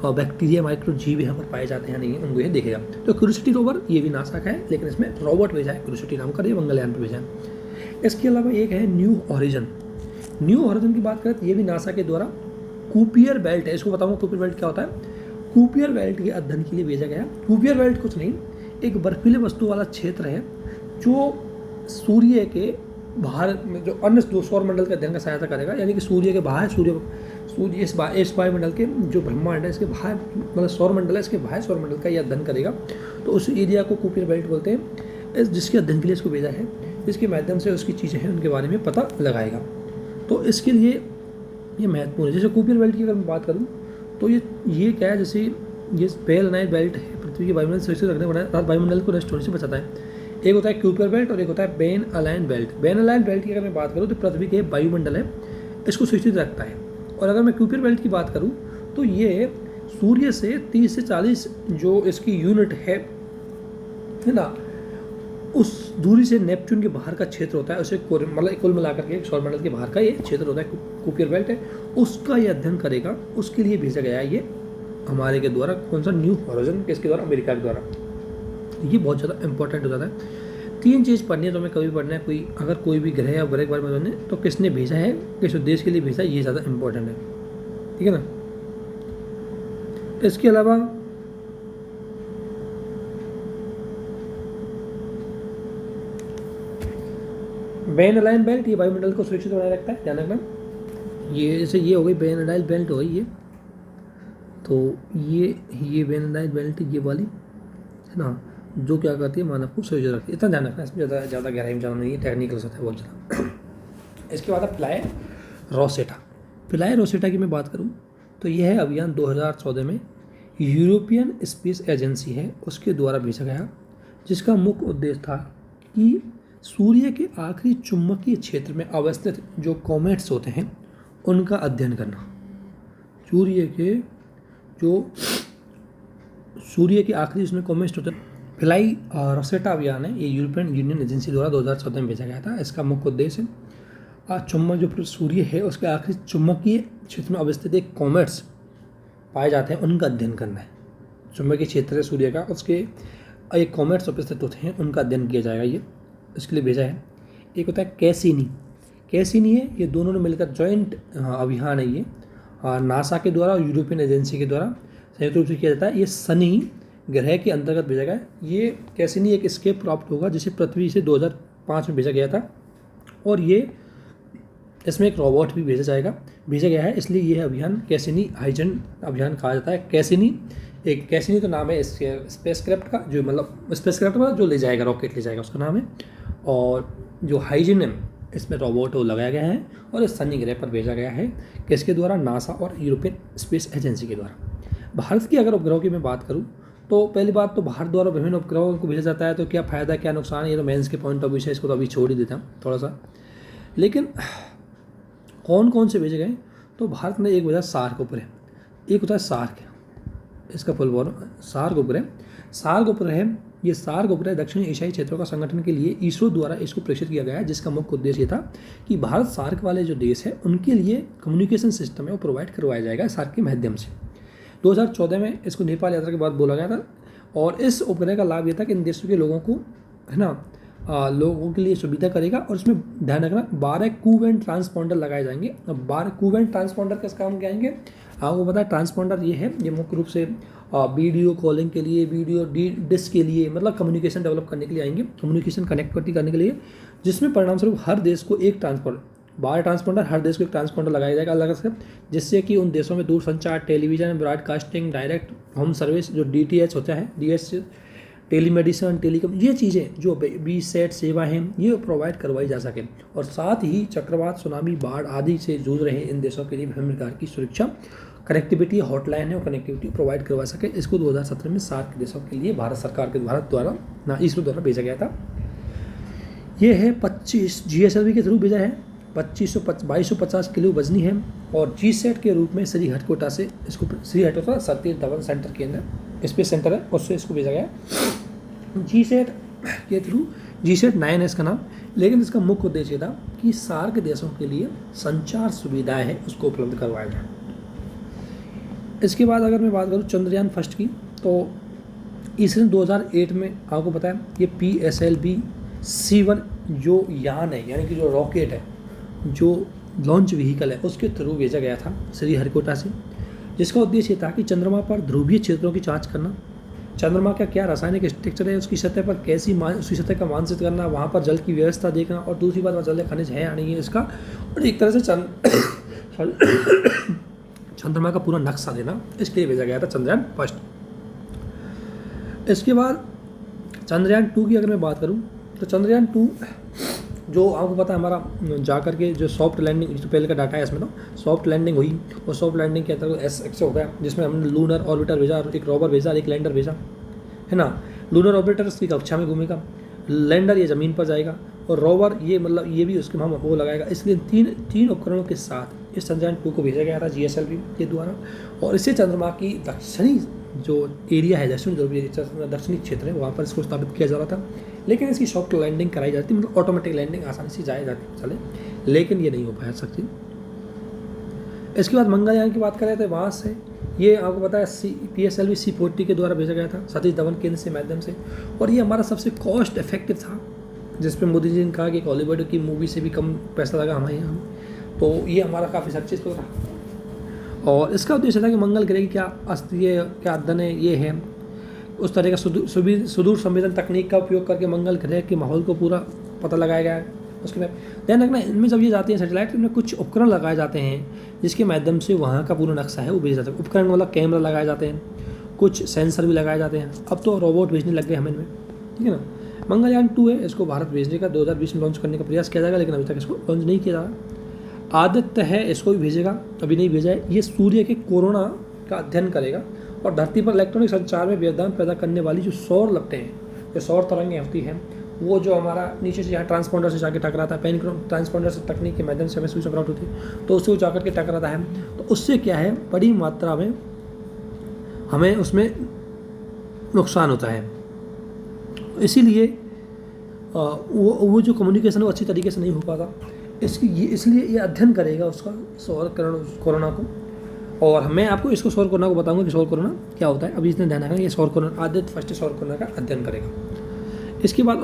बैक्टीरिया, माइक्रो जीव यहाँ पर पाए जाते हैं या नहीं है, उनको ये देखेगा। तो क्यूरियोसिटी रोवर ये भी नासा का है, लेकिन इसमें रोबोट भेजा है, क्यूरियोसिटी नाम का, ये मंगलयान पर भेजा है। इसके अलावा एक है न्यू हॉरिजन। न्यू हॉरिजन की बात करें तो ये भी नासा के द्वारा कूपियर बेल्ट है, इसको बताऊँगा कूपियर बेल्ट क्या होता है। कूपियर बेल्ट के अध्ययन के लिए भेजा गया। कूपियर बेल्ट कुछ नहीं, एक बर्फीले वस्तु वाला क्षेत्र है जो सूर्य के बाहर में जो अन्य दो सौर मंडल के अध्ययन का सहायता करेगा, यानी कि सूर्य के बाहर सूर्य इस वायुमंडल के जो ब्रह्मांड है इसके बाहर, मतलब सौर मंडल है, इसके बाहर सौर मंडल का ये अध्ययन करेगा। तो उस एरिया को कूपियर बेल्ट बोलते हैं, जिसके अध्ययन के लिए इसको भेजा है, जिसके माध्यम से उसकी चीज़ें हैं उनके बारे में पता लगाएगा। तो इसके लिए ये महत्वपूर्ण है। जैसे कूपियर बेल्ट की अगर मैं बात करूँ तो ये क्या है, जैसे ये बेल नाइट बेल्ट है, पृथ्वी के वायुमंडल सुरक्षित रखने वाला, वायुमंडल को नष्ट होने से बचाता है। एक होता है क्यूपियर बेल्ट और एक होता है Ben align belt. Ben align belt की अगर मैं बात करूँ तो पृथ्वी के वायुमंडल है, इसको सुरक्षित रखता है। और अगर मैं क्यूपियर बेल्ट की बात करूँ तो ये सूर्य से 30 से 40 जो इसकी यूनिट है ना, उस दूरी से नेपच्यून के बाहर का क्षेत्र होता है, उसे मतलब कुल मिलाकर के सौरमंडल के बाहर का ये क्षेत्र होता है, कूपियर बेल्ट है, उसका ये अध्ययन करेगा। उसके लिए भेजा गया है ये हमारे के द्वारा, कौन सा, न्यू हॉरिजन, किसके द्वारा, अमेरिका के द्वारा। ये बहुत ज़्यादा इंपॉर्टेंट हो जाता है। 3 चीज़ पढ़नी है तो हमें कभी पढ़ना है, कोई अगर कोई भी ग्रह या ग्रह के बारे में जानना है तो किसने भेजा है, किस उद्देश्य के लिए भेजा है, ये ज़्यादा इंपॉर्टेंट है, ठीक है ना। इसके अलावा बेन अलाइन बेल्ट, ये वायुमंडल को सुरक्षित बनाए रखता है, ध्यान रखना। ये जैसे ये हो गई बेन अलाइन बेल्ट हो गई ये, तो ये बेन अलाइन बेल्ट ये वाली है ना, जो क्या करती है, मानव को सुरक्षित रखती है। इतना ध्यान रखना, इसमें ज़्यादा गहराई में जाना नहीं है, टेक्निकल होता है बहुत ज़्यादा। इसके बाद प्लाई रोसेटा। प्लाई रोसेटा की मैं बात करूँ तो यह है अभियान 2014 में यूरोपियन स्पेस एजेंसी है उसके द्वारा भेजा गया, जिसका मुख्य उद्देश्य था कि सूर्य के आखिरी चुंबकीय क्षेत्र में अवस्थित जो कॉमेट्स होते हैं उनका अध्ययन करना। सूर्य के आखिरी उसमें कॉमेट्स होते हैं। फ्लाई रोसेटा अभियान है, ये यूरोपियन यूनियन एजेंसी द्वारा 2014 में भेजा गया था। इसका मुख्य उद्देश्य चुंबक जो सूर्य है उसके आखिरी चुंबकीय क्षेत्र में अवस्थित एक कॉमेट्स पाए जाते हैं, उनका अध्ययन करना है। चुंबकीय क्षेत्र है सूर्य का, उसके एक कॉमेट्स उपस्थित होते हैं, उनका अध्ययन किया जाएगा। ये इसके लिए भेजा है। एक होता है कैसिनी है, ये दोनों ने मिलकर जॉइंट अभियान है, ये नासा के द्वारा और यूरोपियन एजेंसी के द्वारा संयुक्त रूप से किया जाता है। ये शनि ग्रह के अंतर्गत भेजा गया है। ये कैसिनी एक स्केप क्राफ्ट होगा जिसे पृथ्वी से 2005 में भेजा गया था, और ये इसमें एक रोबोट भी भेजा गया है, इसलिए यह अभियान कैसिनी हाइजन अभियान कहा जाता है। कैसिनी तो नाम है इसके स्पेसक्राफ्ट का, जो मतलब स्पेसक्राफ्ट का जो ले जाएगा, रॉकेट ले जाएगा, उसका नाम है। और जो हाइजन है इसमें रोबोट वो लगाया गया है और इस शनि ग्रह पर भेजा गया है, किसके द्वारा, नासा और यूरोपियन स्पेस एजेंसी के द्वारा। भारत की अगर उपग्रहों की मैं बात करूँ तो पहली बात तो भारत द्वारा विभिन्न उपग्रहों को भेजा जाता है, तो क्या फ़ायदा क्या नुकसान है, ये तो मेंस के पॉइंट ऑफ व्यू से इसको तो अभी छोड़ ही देता हूँ थोड़ा सा। लेकिन कौन कौन से भेजे गए, तो भारत में एक वजह सार्क उपग्रह, एक होता है सार्क, इसका फुल फॉर्म सार्क उपग्रह। ये सार्क उपग्रह दक्षिण एशियाई क्षेत्रों का संगठन के लिए इसरो द्वारा इसको प्रेषित किया गया है, जिसका मुख्य उद्देश्य ये था कि भारत सार्क वाले जो देश है उनके लिए कम्युनिकेशन सिस्टम है वो प्रोवाइड करवाया जाएगा सार्क के माध्यम से। 2014 में इसको नेपाल यात्रा के बाद बोला गया था, और इस उपग्रह का लाभ ये था कि इन देशों के लोगों को है ना लोगों के लिए सुविधा करेगा। और इसमें ध्यान रखना 12 कूबेंट ट्रांसपॉन्डर लगाए जाएंगे। अब 12 कूबेंट ट्रांसपॉन्डर किस काम के आएंगे, आपको पता है ट्रांसपॉन्डर ये है, ये मुख्य रूप से वीडियो कॉलिंग के लिए, वीडियो डिस्क के लिए, मतलब कम्युनिकेशन डेवलप करने के लिए आएंगे, कम्युनिकेशन कनेक्टिविटी करने के लिए, जिसमें परिणामस्वरूप हर देश को एक ट्रांसपॉन्डर, 12 ट्रांसपॉन्डर, हर देश को एक ट्रांसपॉन्डर लगाया जाएगा अलग से, जिससे कि उन देशों में दूरसंचार, television, broadcasting, direct home service जो DTH होता है, DS टेलीमेडिसन, टेलीकॉम, ये चीज़ें जो BSAT सेवा हैं ये प्रोवाइड करवाई जा सके। और साथ ही चक्रवात, सुनामी, बाढ़ आदि से जूझ रहे इन देशों के लिए विभिन्न प्रकार की सुरक्षा कनेक्टिविटी हॉटलाइन है और कनेक्टिविटी प्रोवाइड करवा सके। इसको 2017 में सार्क देशों के लिए भारत सरकार के द्वारा इसरो द्वारा भेजा गया था। ये है 25 GSLV के थ्रू भेजा है, 2250 किलो वजनी है और जीसैट के रूप में श्रीहरिकोटा से इसको श्रीहरिकोटा सतीश धवन सेंटर के अंदर स्पेस सेंटर है, उससे इसको भेजा गया जीसैट के थ्रू। जीसैट 9 का नाम, लेकिन इसका मुख्य उद्देश्य था कि सार्क देशों के लिए संचार सुविधाएं हैं उसको उपलब्ध करवाया जाए। इसके बाद अगर मैं बात करूँ चंद्रयान फर्स्ट की, तो इसने 2008 में आपको पता है ये PSLV C1 जो यान है, यानी कि जो रॉकेट है, जो लॉन्च व्हीकल है, उसके थ्रू भेजा गया था श्रीहरिकोटा से, जिसका उद्देश्य था कि चंद्रमा पर ध्रुवीय क्षेत्रों की जांच करना, चंद्रमा का क्या रासायनिक स्ट्रक्चर है, उसकी सतह पर कैसी उसकी सतह का मानचित्र करना, वहाँ पर जल की व्यवस्था देखना, और दूसरी बात वहाँ जल खनिज है या नहीं है इसका, और एक तरह से चंद्रमा का पूरा नक्शा देना, इसके लिए भेजा गया था चंद्रयान फर्स्ट। इसके बाद चंद्रयान 2 की अगर मैं बात करूं तो चंद्रयान 2 जो आपको पता है हमारा जा करके जो सॉफ्ट लैंडिंग, जो पहले का डाटा है इसमें, तो सॉफ्ट लैंडिंग हुई, और सॉफ्ट लैंडिंग के अंतर्गत SX होता है, जिसमें हमने लूनर ऑर्बिटर भेजा, एक रोवर भेजा, एक लैंडर भेजा, है ना। लूनर ऑर्बिटर इसकी कक्षा में घूमेगा, लैंडर ये ज़मीन पर जाएगा, और रोवर ये मतलब ये भी उसके हम वो लगाएगा। इसलिए तीन उपकरणों के साथ इस चंद्रयान 2 को भेजा गया था GSLV के द्वारा, और इससे चंद्रमा की दक्षिणी जो एरिया है, दक्षिणी क्षेत्र है, वहाँ पर इसको स्थापित किया जा रहा था। लेकिन इसकी सॉफ्ट लैंडिंग कराई जाती, मतलब ऑटोमेटिक लैंडिंग आसानी से जाए जाती चले, लेकिन ये नहीं हो पाया सकती। इसके बाद मंगलयान की बात करें तो वहाँ से ये आपको पता है PSLV C40 के द्वारा भेजा गया था सतीश धवन केंद्र से माध्यम से, और ये हमारा सबसे कॉस्ट इफेक्टिव था, जिस पर मोदी जी ने कहा कि हॉलीवुड की मूवी से भी कम पैसा लगा हमारे यहाँ, तो ये हमारा काफ़ी सक्सेस तो रहा। और इसका उद्देश्य था कि मंगल ग्रह की क्या अध्ययन है, ये है उस तरह का सुदूर संवेदन तकनीक का उपयोग करके मंगल ग्रह के माहौल को पूरा पता लगाया गया है। उसके बाद ध्यान रखना, इनमें जब ये जाती हैं सैटेलाइट, इनमें कुछ उपकरण लगाए जाते हैं जिसके माध्यम से वहाँ का पूरा नक्शा है वो भेजा जाता है। उपकरण मतलब कैमरा लगाए जाते हैं, कुछ सेंसर भी लगाए जाते हैं, अब तो रोबोट भेजने लग गए हम इनमें, ठीक है ना। मंगलयान 2 है, इसको भारत भेजने का 2020 में लॉन्च करने का प्रयास किया जाएगा, लेकिन अभी तक इसको लॉन्च नहीं किया जा रहा। आदित्य है, इसको भी भेजेगा, अभी नहीं भेजा है। ये सूर्य के कोरोना का अध्ययन करेगा और धरती पर इलेक्ट्रॉनिक संचार में व्यवधान पैदा करने वाली जो सौर लपटें हैं, जो सौर तरंगें होती हैं, वो जो हमारा नीचे से यहाँ ट्रांसपॉन्डर से जाके टकराता है, पेन ट्रांसपॉन्डर से तकनीक के माध्यम से हमें स्विच आउट होती है, तो उससे वो जाकर के टकराता है, तो उससे क्या है, बड़ी मात्रा में हमें उसमें नुकसान होता है। इसीलिए वो जो कम्युनिकेशन है वो अच्छी तरीके से नहीं हो पाता। इसलिए ये अध्ययन करेगा उसका सौर कोरोना को, और मैं आपको इसको सौर कोरोना को बताऊंगा कि सौर कोरोना क्या होता है। अभी इसने ध्यान रखना, ये सौर कोरोना आदित्य फर्स्ट सौर कोरोना का अध्ययन करेगा। इसके बाद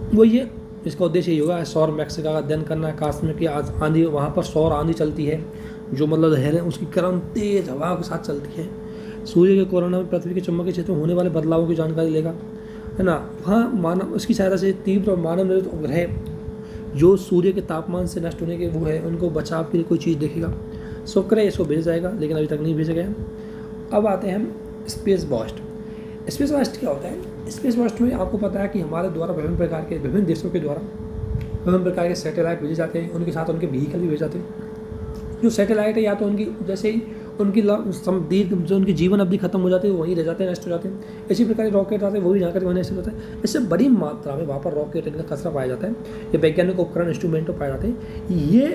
वो ये इसका उद्देश्य ये होगा सौर मैक्स का अध्ययन करना, आकाश में कि आंधी, वहाँ पर सौर आंधी चलती है, जो मतलब लहरें उसकी क्रम तेज हवा के साथ चलती है। सूर्य के कोरोना में पृथ्वी के चुंबकीय क्षेत्र में होने वाले बदलावों की जानकारी लेगा, है ना। वहाँ मानव उसकी सहायता से तीव्र और मानव निर्मित उपग्रह जो सूर्य के तापमान से नष्ट होने के वो है, उनको बचाव के लिए कोई चीज़ देखेगा। शुक्र है, इसको भेजा जाएगा, लेकिन अभी तक नहीं भेजा गया। अब आते हैं हम स्पेस बॉस्ट। स्पेस बॉस्ट क्या होता है? स्पेस बॉस्ट में आपको पता है कि हमारे द्वारा विभिन्न देशों के द्वारा विभिन्न प्रकार के सैटेलाइट भेजे जाते हैं, उनके साथ उनके व्हीकल भी भेजे जाते हैं। जो सैटेलाइट है या तो उनकी जैसे ही उनकी दीर्घ जो उनकी जीवन अवधि खत्म हो जाती है, वहीं रह जाते हैं, नष्ट हो जाते हैं। इसी प्रकार रॉकेट आते हैं, वो भी जाकर वहीं नष्ट हो जाते हैं। इससे बड़ी मात्रा में वहाँ पर रॉकेट इनका कचरा पाया जाता है, ये वैज्ञानिक उपकरण इंस्ट्रूमेंटों पाए जाते हैं। ये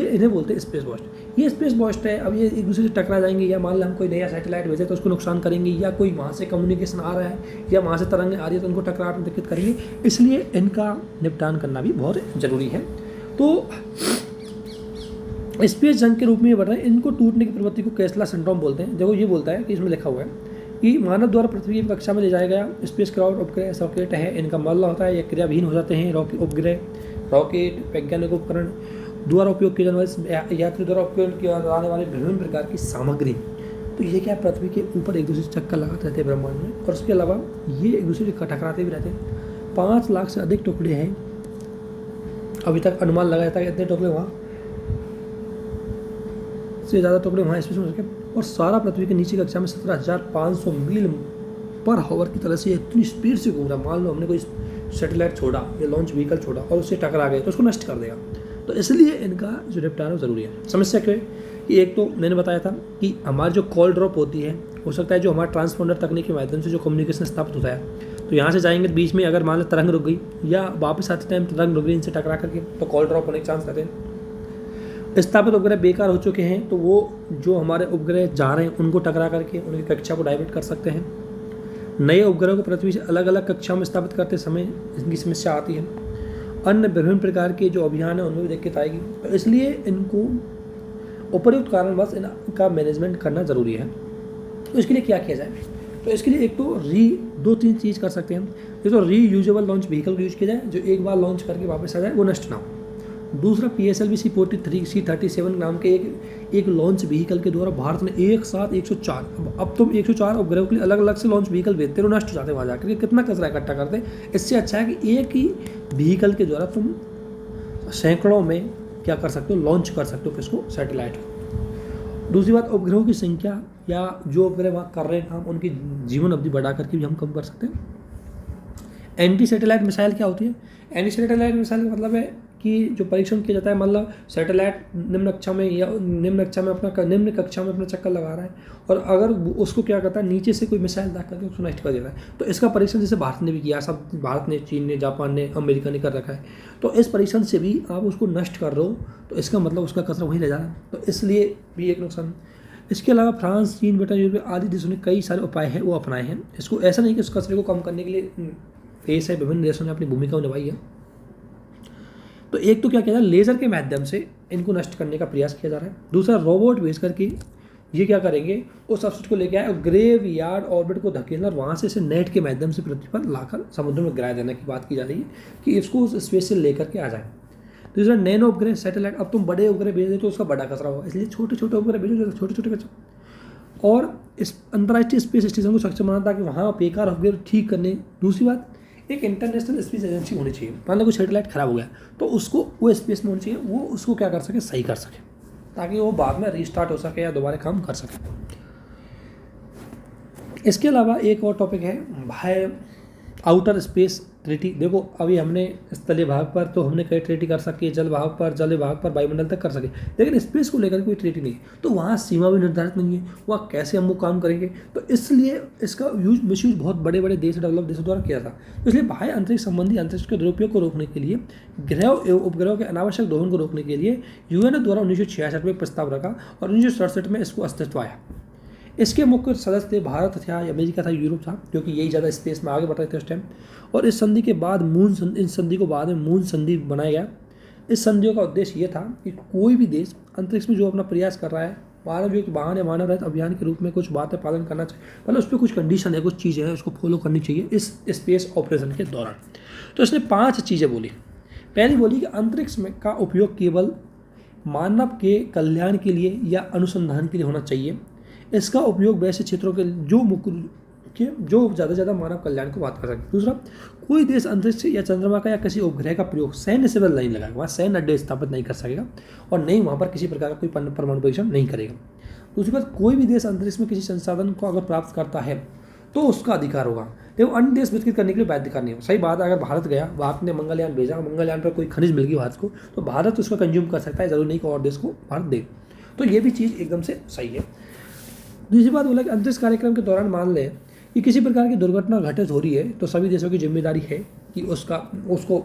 इन्हें बोलते हैं स्पेस बॉस्ट। ये स्पेस बॉस्ट है, अब ये एक दूसरे से टकरा जाएंगे, या मान लें हम कोई नया सैटेलाइट भेजे तो उसको नुकसान करेंगे, या कोई वहाँ से कम्युनिकेशन आ रहा है या वहाँ से तरंगें आ रही है तो उनको टकराहट में दिक्कत करेंगे। इसलिए इनका निपटान करना भी बहुत ज़रूरी है। तो स्पेस जंग के रूप में ये बढ़ रहे हैं। इनको टूटने की प्रवृत्ति को केसला सिंड्रोम बोलते हैं। देखो ये बोलता है कि इसमें लिखा हुआ है कि मानव द्वारा पृथ्वी की कक्षा में ले जाया गया स्पेस क्राफ्ट उपग्रह रॉकेट है, इनका मल्ला होता है या क्रियाविहीन हो जाते हैं। उपग्रह रॉकेट वैज्ञानिक उपकरण द्वारा उपयोग किए जाने वाले यात्री द्वारा उपयोग किया जाने वाले विभिन्न प्रकार की सामग्री, तो ये क्या पृथ्वी के ऊपर एक दूसरे से चक्कर लगाते रहते हैं ब्रह्मांड में, और उसके अलावा ये एक दूसरे से टकराते भी रहते हैं। 5 लाख से अधिक टुकड़े हैं, अभी तक अनुमान लगाया था कि इतने टुकड़े वहाँ से ज़्यादा टुकड़े वहाँ स्पेस में हो सके, और सारा पृथ्वी के नीचे कक्षा में 17,500 मील पर हावर की तरह से इतनी स्पीड से घूम रहा। मान लो हमने कोई सैटेलाइट छोड़ा या लॉन्च व्हीकल छोड़ा और उससे टकरा गए तो उसको नष्ट कर देगा। तो इसलिए इनका जो निपटान ज़रूरी है। समस्या क्या है कि एक तो मैंने बताया था कि हमारी जो कॉल ड्रॉप होती है हो सकता है जो हमारा ट्रांसपोंडर तकनीक के माध्यम से जो कम्युनिकेशन स्थापित होता है, तो यहाँ से जाएंगे तो बीच में अगर मान लो तरंग रुक गई या वापस आते टाइम तरंग रुक गई इनसे टकरा करके, तो कॉल ड्रॉप होने के चांस रहते हैं। स्थापित उपग्रह बेकार हो चुके हैं तो वो जो हमारे उपग्रह जा रहे हैं उनको टकरा करके उनकी कक्षा को डाइवर्ट कर सकते हैं। नए उपग्रह को पृथ्वी से अलग अलग कक्षा में स्थापित करते समय इनकी समस्या आती है। अन्य विभिन्न प्रकार के जो अभियान है उनमें भी दिक्कत आएगी, तो इसलिए इनको उपयुक्त कारणवश इनका मैनेजमेंट करना ज़रूरी है। तो इसके लिए क्या किया जाए? तो इसके लिए एक तो 2-3 चीज़ कर सकते हैं। एक तो रीयूजेबल लॉन्च व्हीकल को यूज किया जाए, जो एक बार लॉन्च करके वापस आ जाए, वो नष्ट ना हो। दूसरा PSLV C-43 नाम के एक लॉन्च व्हीकल के द्वारा भारत ने एक साथ 104 अब तुम 104 उपग्रहों के लिए अलग अलग से लॉन्च व्हीकल भेजते हो, नष्ट हो जाते वहाँ जाकर, कितना कचरा इकट्ठा करते। इससे अच्छा है कि एक ही व्हीकल के द्वारा तुम सैकड़ों में क्या कर सकते हो, लॉन्च कर सकते हो किसको, सैटेलाइट को। दूसरी बात, उपग्रहों की संख्या या जो उपग्रह वहाँ कर रहे हैं काम, उनकी जीवन अवधि बढ़ा करके भी हम कम कर सकते हैं। एंटी सैटेलाइट मिसाइल क्या होती है? एंटी सैटेलाइट मिसाइल का मतलब है कि जो परीक्षण किया जाता है, मतलब सैटेलाइट निम्न कक्षा में अपना चक्कर लगा रहा है और अगर उसको क्या करता है, नीचे से कोई मिसाइल दाग करके उसको नष्ट कर देता है। तो इसका परीक्षण जैसे भारत ने भी किया, सब भारत ने, चीन ने, जापान ने, अमेरिका ने कर रखा है। तो इस परीक्षण से भी आप उसको नष्ट कर रहे हो तो इसका मतलब उसका कचरा वहीं रह जा रहा है, तो इसलिए भी एक नुकसान। इसके अलावा फ्रांस, चीन, ब्रिटेन, यूरोप आदि देशों ने कई सारे उपाय हैं वो अपनाए हैं। इसको ऐसा नहीं कि उस कचरे को कम करने के लिए देश है, विभिन्न देशों ने अपनी भूमिका निभाई है। तो एक तो क्या किया जाए, लेज़र के माध्यम से इनको नष्ट करने का प्रयास किया जा रहा है। दूसरा, रोबोट भेज करके ये क्या करेंगे, उस अपशिष्ट को लेकर आए और ग्रेव यार्ड ऑर्बिट को धकेलना और वहाँ से इसे नेट के माध्यम से पृथ्वी पर लाकर समुद्र में गिरा देने की बात की जा रही है कि इसको उस स्पेस से लेकर के आ जाए। दूसरा, नैनो उपग्रह सैटेलाइट। अब तुम बड़े उपग्रह भेज दे तो उसका बड़ा कचरा होगा, इसलिए छोटे छोटे उपग्रह भेजो, छोटे छोटे कचरा। और इस अंतर्राष्ट्रीय स्पेस स्टेशन को सक्षम बनाना ताकि वहाँ बेकार उपग्रह ठीक करने। दूसरी बात, एक इंटरनेशनल स्पेस एजेंसी होनी चाहिए। मान लो कोई सैटेलाइट खराब हो गया तो उसको वो स्पेस में होनी चाहिए, वो उसको क्या कर सके, सही कर सके, ताकि वो बाद में रीस्टार्ट हो सके या दोबारा काम कर सके। इसके अलावा एक और टॉपिक है भाई, आउटर स्पेस ट्रीटी। देखो अभी हमने स्थलीय भाग पर तो हमने कई ट्रीटी कर सकी है, जल भाग पर, जल भाग पर, वायुमंडल तक कर सके, लेकिन स्पेस को लेकर कोई ट्रीटी नहीं है। तो वहाँ सीमा भी निर्धारित नहीं है, वहाँ कैसे हम वो काम करेंगे। तो इसलिए इसका मिसयूज बहुत बड़े बड़े देश, डेवलप देशों द्वारा किया था। तो इसलिए बाह्य अंतरिक्ष संबंधी अंतरिक्ष के दुरुपयोग को रोकने के लिए, ग्रह एवं उपग्रहों के अनावश्यक दोहन को रोकने के लिए UN द्वारा 1966 में प्रस्ताव रखा और 1967 में इसको अस्तित्व आया। इसके मुख्य सदस्य थे भारत था, अमेरिका था, यूरोप था, क्योंकि यही ज़्यादा स्पेस में आगे बढ़ रहे थे उस टाइम। और इस संधि के बाद इस संधि को बाद में मून संधि बनाया गया। इस संधियों का उद्देश्य ये था कि कोई भी देश अंतरिक्ष में जो अपना प्रयास कर रहा है, मानव वाहन या मानव रहित अभियान के रूप में कुछ बातें पालन करना चाहिए, मतलब उस पर कुछ कंडीशन है, कुछ चीज़ें हैं, उसको फॉलो करनी चाहिए इस स्पेस ऑपरेशन के दौरान। तो इसने 5 चीज़ें बोली। पहली बोली कि अंतरिक्ष में का उपयोग केवल मानव के कल्याण के लिए या अनुसंधान के लिए होना चाहिए। इसका उपयोग वैसे क्षेत्रों के जो ज़्यादा से ज़्यादा मानव कल्याण को बात कर सके। दूसरा, कोई देश अंतरिक्ष या चंद्रमा का या किसी उपग्रह का प्रयोग सैन्य से नहीं लगाएगा, वहाँ सैन्य अड्डे स्थापित नहीं कर सकेगा और नहीं वहाँ पर किसी प्रकार का कोई परमाणु परीक्षण नहीं करेगा। दूसरी बात, कोई भी देश अंतरिक्ष में किसी संसाधन को अगर प्राप्त करता है तो उसका अधिकार होगा, देखो अन्य देश विकसित करने के लिए बाध्यकार नहीं हो। सही बात है, अगर भारत गया, भारत ने मंगलयान भेजा, मंगलयान पर कोई खनिज मिल गई भारत को, तो भारत उसका कंज्यूम कर सकता है, जरूरी नहीं कि और देश को भारत दे। तो ये भी चीज़ एकदम से सही है। दूसरी बात बोला कि अंतरिक्ष कार्यक्रम के दौरान मान लें कि किसी प्रकार की दुर्घटना घटित हो रही है तो सभी देशों की जिम्मेदारी है कि उसको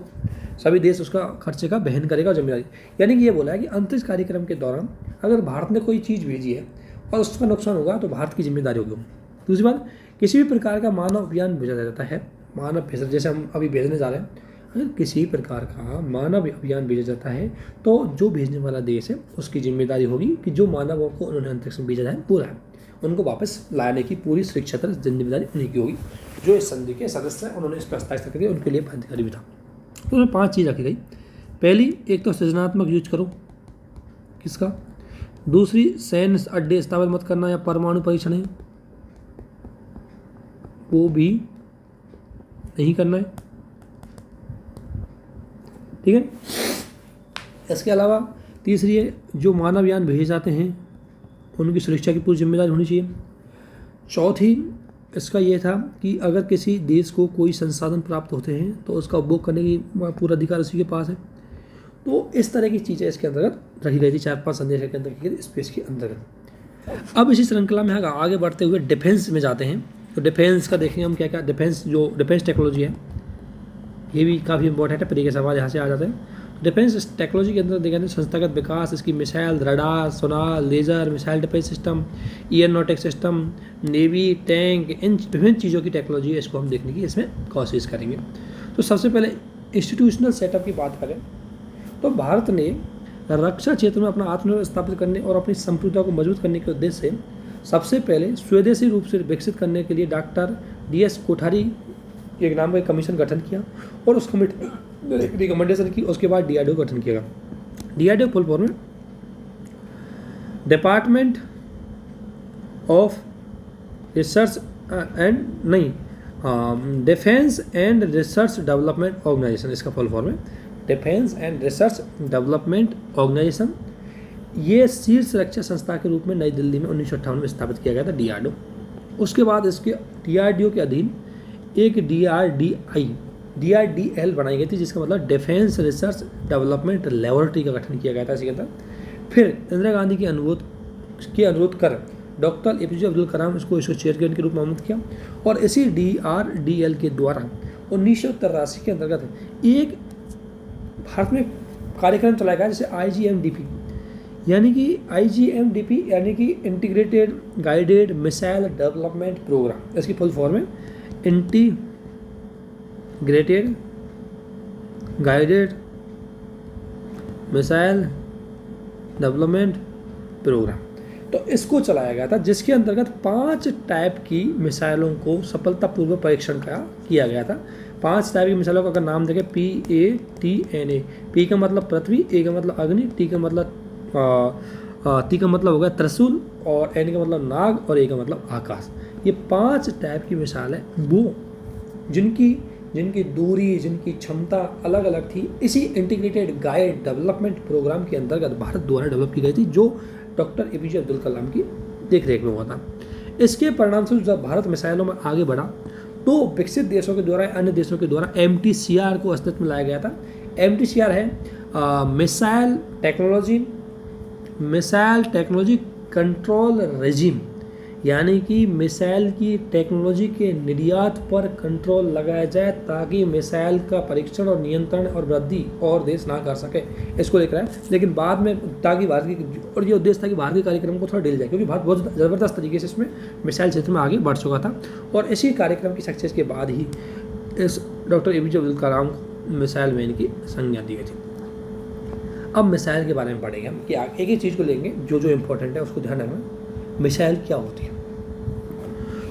सभी देश उसका खर्चे का वहन करेगा जिम्मेदारी। यानी कि ये बोला है कि अंतरिक्ष कार्यक्रम के दौरान अगर भारत ने कोई चीज़ भेजी है और उसका नुकसान होगा तो भारत की जिम्मेदारी होगी। दूसरी बात, किसी भी प्रकार का मानव अभियान भेजा जाता है, मानव भेज, जैसे हम अभी भेजने जा रहे हैं, अगर किसी प्रकार का मानव अभियान भेजा जाता है तो जो भेजने वाला देश है उसकी जिम्मेदारी होगी कि जो मानवों को उन्होंने अंतरिक्ष में भेजा जाए पूरा है, उनको वापस लाने की पूरी सुरक्षा जिम्मेदारी उन्हीं की होगी। जो इस संधि के सदस्य हैं उन्होंने इस पर हस्ताक्षर किए, उनके लिए बाध्यकारी भी था। तो उसमें 5 चीज़ रखी गई। पहली, एक तो सृजनात्मक यूज करो, किसका। दूसरी, सैन्य अड्डे स्थापित मत करना या परमाणु परीक्षण है वो भी नहीं करना है, ठीक है। इसके अलावा तीसरी है, जो मानवयान भेजे जाते हैं उनकी सुरक्षा की पूरी जिम्मेदारी होनी चाहिए। चौथी, इसका यह था कि अगर किसी देश को कोई संसाधन प्राप्त होते हैं तो उसका उपभोग करने की पूरा अधिकार उसी के पास है। तो इस तरह की चीज़ें इसके अंतर्गत रखी गई थी, 4-5 संदेश के अंदर की गई स्पेस के अंतर्गत। अब इसी श्रृंखला में आगे बढ़ते हुए डिफेंस में जाते हैं। तो डिफेंस का देखेंगे हम क्या क्या, डिफेंस टेक्नोलॉजी है, ये भी काफ़ी इंपॉर्टेंट है, परी के सवाल यहाँ से आ जाते हैं। डिफेंस टेक्नोलॉजी के अंदर देखें संस्थागत विकास, इसकी missile, radar, sonar, laser, missile defence system, aeronautic system, navy, tank, इन विभिन्न चीज़ों की टेक्नोलॉजी है, इसको हम देखने की इसमें कोशिश करेंगे। तो सबसे पहले इंस्टीट्यूशनल सेटअप की बात करें तो भारत ने रक्षा क्षेत्र में अपना आत्मनिर्भर स्थापित करने और अपनी संप्रभुता को मजबूत करने के उद्देश्य से सबसे पहले स्वदेशी रूप से विकसित करने के लिए डॉक्टर DS कोठारी एक नाम का एक कमीशन गठन किया और उस कमेटी रिकमेंडेशन की। उसके बाद DRDO गठन किया गया। DRDO फुल फॉर्म में department of research and defence and research development organisation, इसका फुल फॉर्म है defence and research development organisation. ये शीर्ष रक्षा संस्था के रूप में नई दिल्ली में 1958 में स्थापित किया गया था DRDO। उसके बाद इसके DRDO के अधीन एक DRDL बनाई गई थी, जिसका मतलब डिफेंस रिसर्च डेवलपमेंट लेबोरेटरी का गठन किया गया था इसके अंदर। फिर इंदिरा गांधी के अनुरोध कर डॉक्टर APJ अब्दुल कलाम इसको चेयरमैन के रूप में नामित किया और इसी DRDL के द्वारा 1983 के अंतर्गत एक भारत में कार्यक्रम चलाया गया जिसे IGMDP यानी कि integrated guided missile development programme, इसकी फुल फॉर्म है integrated guided missile development programme. तो इसको चलाया गया था, जिसके अंतर्गत 5 टाइप की मिसाइलों को सफलतापूर्वक परीक्षण किया गया था। 5 टाइप की मिसाइलों का अगर नाम देखें PATNA, P का मतलब पृथ्वी, A का मतलब अग्नि, T का मतलब हो गया त्रिशूल और N का मतलब नाग और A का मतलब आकाश। ये 5 टाइप की मिसाइल है वो जिनकी दूरी, जिनकी क्षमता अलग अलग थी, इसी इंटीग्रेटेड गाइड डेवलपमेंट प्रोग्राम के अंतर्गत भारत द्वारा डेवलप की गई थी, जो डॉक्टर APJ अब्दुल कलाम की देखरेख में हुआ था। इसके परिणामस्वरूप जब भारत मिसाइलों में आगे बढ़ा तो विकसित देशों के द्वारा, अन्य देशों के द्वारा MTCR को अस्तित्व में लाया गया था। MTCR है मिसाइल टेक्नोलॉजी कंट्रोल रेजिम, यानी कि मिसाइल की टेक्नोलॉजी के निर्यात पर कंट्रोल लगाया जाए ताकि मिसाइल का परीक्षण और नियंत्रण और वृद्धि और देश ना कर सके, इसको लेकर है। लेकिन बाद में ताकि भारत की, और ये उद्देश्य था कि भारत के कार्यक्रम को थोड़ा ढील जाए, क्योंकि भारत बहुत ज़बरदस्त तरीके से इसमें मिसाइल क्षेत्र में आगे बढ़ चुका था और इसी कार्यक्रम की सक्सेस के बाद ही इस डॉक्टर APJ अब्दुल कलाम को मिसाइल मैन की संज्ञा दी गई थी। अब मिसाइल के बारे में पढ़ेंगे हम कि एक ही चीज़ को लेंगे जो इम्पोर्टेंट है उसको ध्यान रखना। मिसाइल क्या होती है?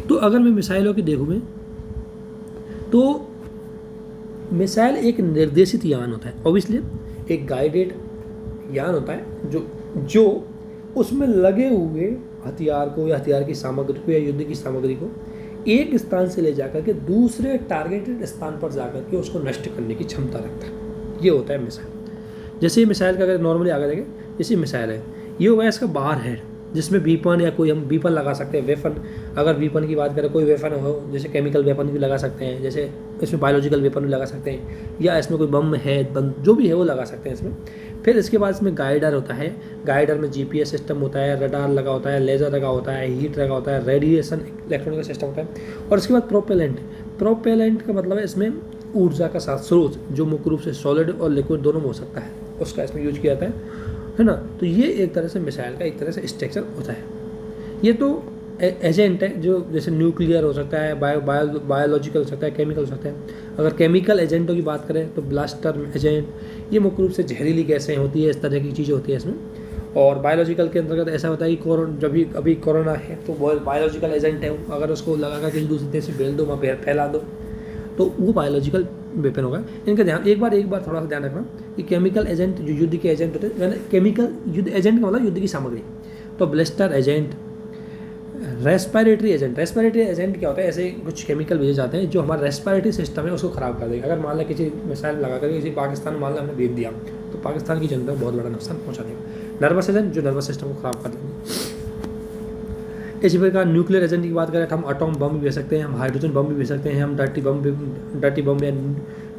तो अगर मैं मिसाइलों की देखूँ मैं तो मिसाइल एक निर्देशित यान होता है, ऑब्वियसली एक गाइडेड यान होता है जो उसमें लगे हुए हथियार को या हथियार की सामग्री को या युद्ध की सामग्री को एक स्थान से ले जाकर के दूसरे टारगेटेड स्थान पर जाकर के उसको नष्ट करने की क्षमता रखता है। ये होता है मिसाइल। जैसे मिसाइल का अगर नॉर्मली आगे देखें, जैसे मिसाइल है, ये होगा इसका बाहर हेड, जिसमें वीपन या कोई हम वीपन लगा सकते हैं। वेपन, अगर वीपन की बात करें, कोई वेपन हो, जैसे केमिकल वेपन भी लगा सकते हैं, जैसे इसमें बायोलॉजिकल वेपन भी लगा सकते हैं, या इसमें कोई बम है, जो भी है वो लगा सकते हैं इसमें। फिर इसके बाद इसमें गाइडर होता है। गाइडर में GPS सिस्टम होता है, रडार लगा होता है, लेज़र लगा होता है, हीट लगा होता है, रेडिएशन इलेक्ट्रॉनिक सिस्टम होता है। और इसके बाद प्रोपेलेंट का मतलब है इसमें ऊर्जा का स्रोत, जो मुख्य रूप से सॉलिड और लिक्विड दोनों में हो सकता है, उसका इसमें यूज किया जाता है ना। तो ये एक तरह से मिसाइल का एक तरह से स्ट्रक्चर होता है। ये तो एजेंट है, जो जैसे न्यूक्लियर हो सकता है, बायोलॉजिकल हो सकता है, केमिकल हो सकता है। अगर केमिकल एजेंटों की बात करें तो ब्लास्टर एजेंट, ये मुख्य रूप से जहरीली गैसें होती है, इस तरह की चीज़ें होती है इसमें। और बायोलॉजिकल के अंतर्गत ऐसा होता है कि जब भी अभी कोरोना है तो बायोलॉजिकल एजेंट है, अगर उसको लगा कर किसी दूसरे देश से भेज दो, वहाँ फैला दो, तो वो बायोलॉजिकल वेपन होगा। इनका ध्यान एक बार थोड़ा सा ध्यान रखना कि केमिकल एजेंट जो युद्ध के एजेंट होते हैं, केमिकल युद्ध एजेंट का मतलब युद्ध की सामग्री। तो ब्लास्टर एजेंट, रेस्पिरेटरी एजेंट क्या होता है? ऐसे कुछ केमिकल भेजे जाते हैं जो हमारा रेस्पिरेटरी सिस्टम है उसको ख़राब कर देगा। अगर मान लें किसी मिसाइल लगा कर किसी पाकिस्तान में मान लें हमने भेज दिया तो पाकिस्तान की जनता को बहुत बड़ा नुकसान पहुँचा देगा। नर्वस एजेंट जो नर्वस सिस्टम को ख़राब कर देंगे। इसी प्रकार न्यूक्लियर एजेंट की बात करें तो हम एटॉम बम भी भेज सकते हैं, हम हाइड्रोजन बम भी भेज सकते हैं, हम डर्टी बम या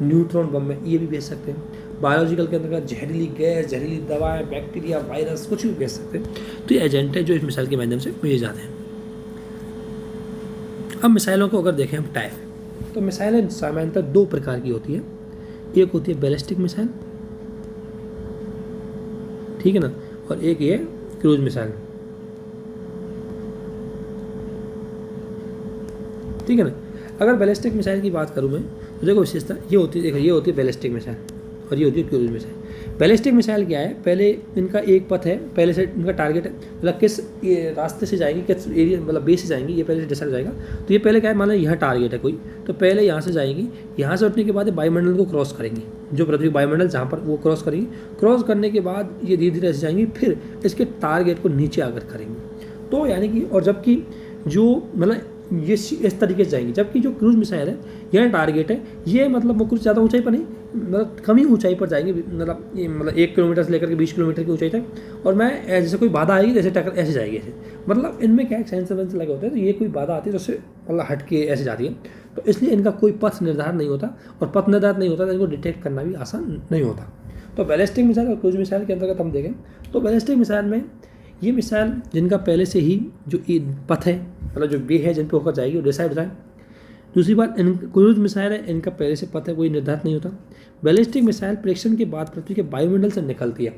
न्यूट्रॉन बम में ये भी भेज सकते हैं। बायोलॉजिकल के अंतर्गत जहरीली गैस, जहरीली दवाएं, बैक्टीरिया, वायरस, कुछ भी भेज सकते हैं। तो ये एजेंट है जो इस मिसाइल के माध्यम से भेजे जाते हैं। अब मिसाइलों को अगर देखें हम टाइप, तो मिसाइलें सामान्यतः दो प्रकार की होती है। एक होती है बैलिस्टिक मिसाइल, ठीक है ना, और एक ये क्रूज मिसाइल, ठीक है ना। अगर बैलिस्टिक मिसाइल की बात करूँ मैं, तो देखो विशेषता ये होती है, देखो ये होती है बैलिस्टिक मिसाइल और ये होती है क्रूज मिसाइल। बैलिस्टिक मिसाइल क्या है, पहले इनका एक पथ है, पहले से इनका टारगेट है, मतलब किस ये रास्ते से जाएंगी, किस एरिया मतलब बेस से जाएंगी, ये पहले से डिसाइड हो जाएगा। तो ये पहले क्या है, मान लो यहाँ टारगेट है कोई, तो पहले यहाँ से जाएंगी, यहाँ से उठने के बाद वायुमंडल को क्रॉस करेंगी, जो पृथ्वी वायुमंडल जहाँ पर वो क्रॉस करेंगी। क्रॉस करने के बाद ये धीरे धीरे ऐसे जाएंगी, फिर इसके टारगेट को नीचे आकर करेंगी। तो यानी कि और जबकि जो मतलब ये इस तरीके से जाएंगी, जबकि जो क्रूज मिसाइल है यह टारगेट है, ये मतलब वो कुछ ज़्यादा ऊंचाई पर नहीं, मतलब कम ही ऊंचाई पर जाएंगे, मतलब 1 किलोमीटर से लेकर के 20 किलोमीटर की ऊंचाई तक। और मैं जैसे कोई बाधा आएगी जैसे टक्कर ऐसे जाएगी ऐसे, मतलब इनमें क्या सेंसर वेंसर लगे होते हैं, तो ये कोई बाधा आती है तो उससे मतलब हट के ऐसे जाती है। तो इसलिए इनका कोई पथ निर्धारण नहीं होता, और पथ निर्धारण नहीं होता तो इनको डिटेक्ट करना भी आसान नहीं होता। तो बैलिस्टिक मिसाइल और क्रूज मिसाइल के अंतर्गत हम देखें तो बैलिस्टिक मिसाइल में ये मिसाइल जिनका पहले से ही जो पथ है, मतलब जो वे है जिन पर होकर जाएगी वो डिसाइड होता है। दूसरी बात, इन क्रूज मिसाइल है, इनका पहले से पथ है, कोई निर्धारित नहीं होता। बैलिस्टिक मिसाइल परीक्षण के बाद पृथ्वी के वायुमंडल से निकलती है,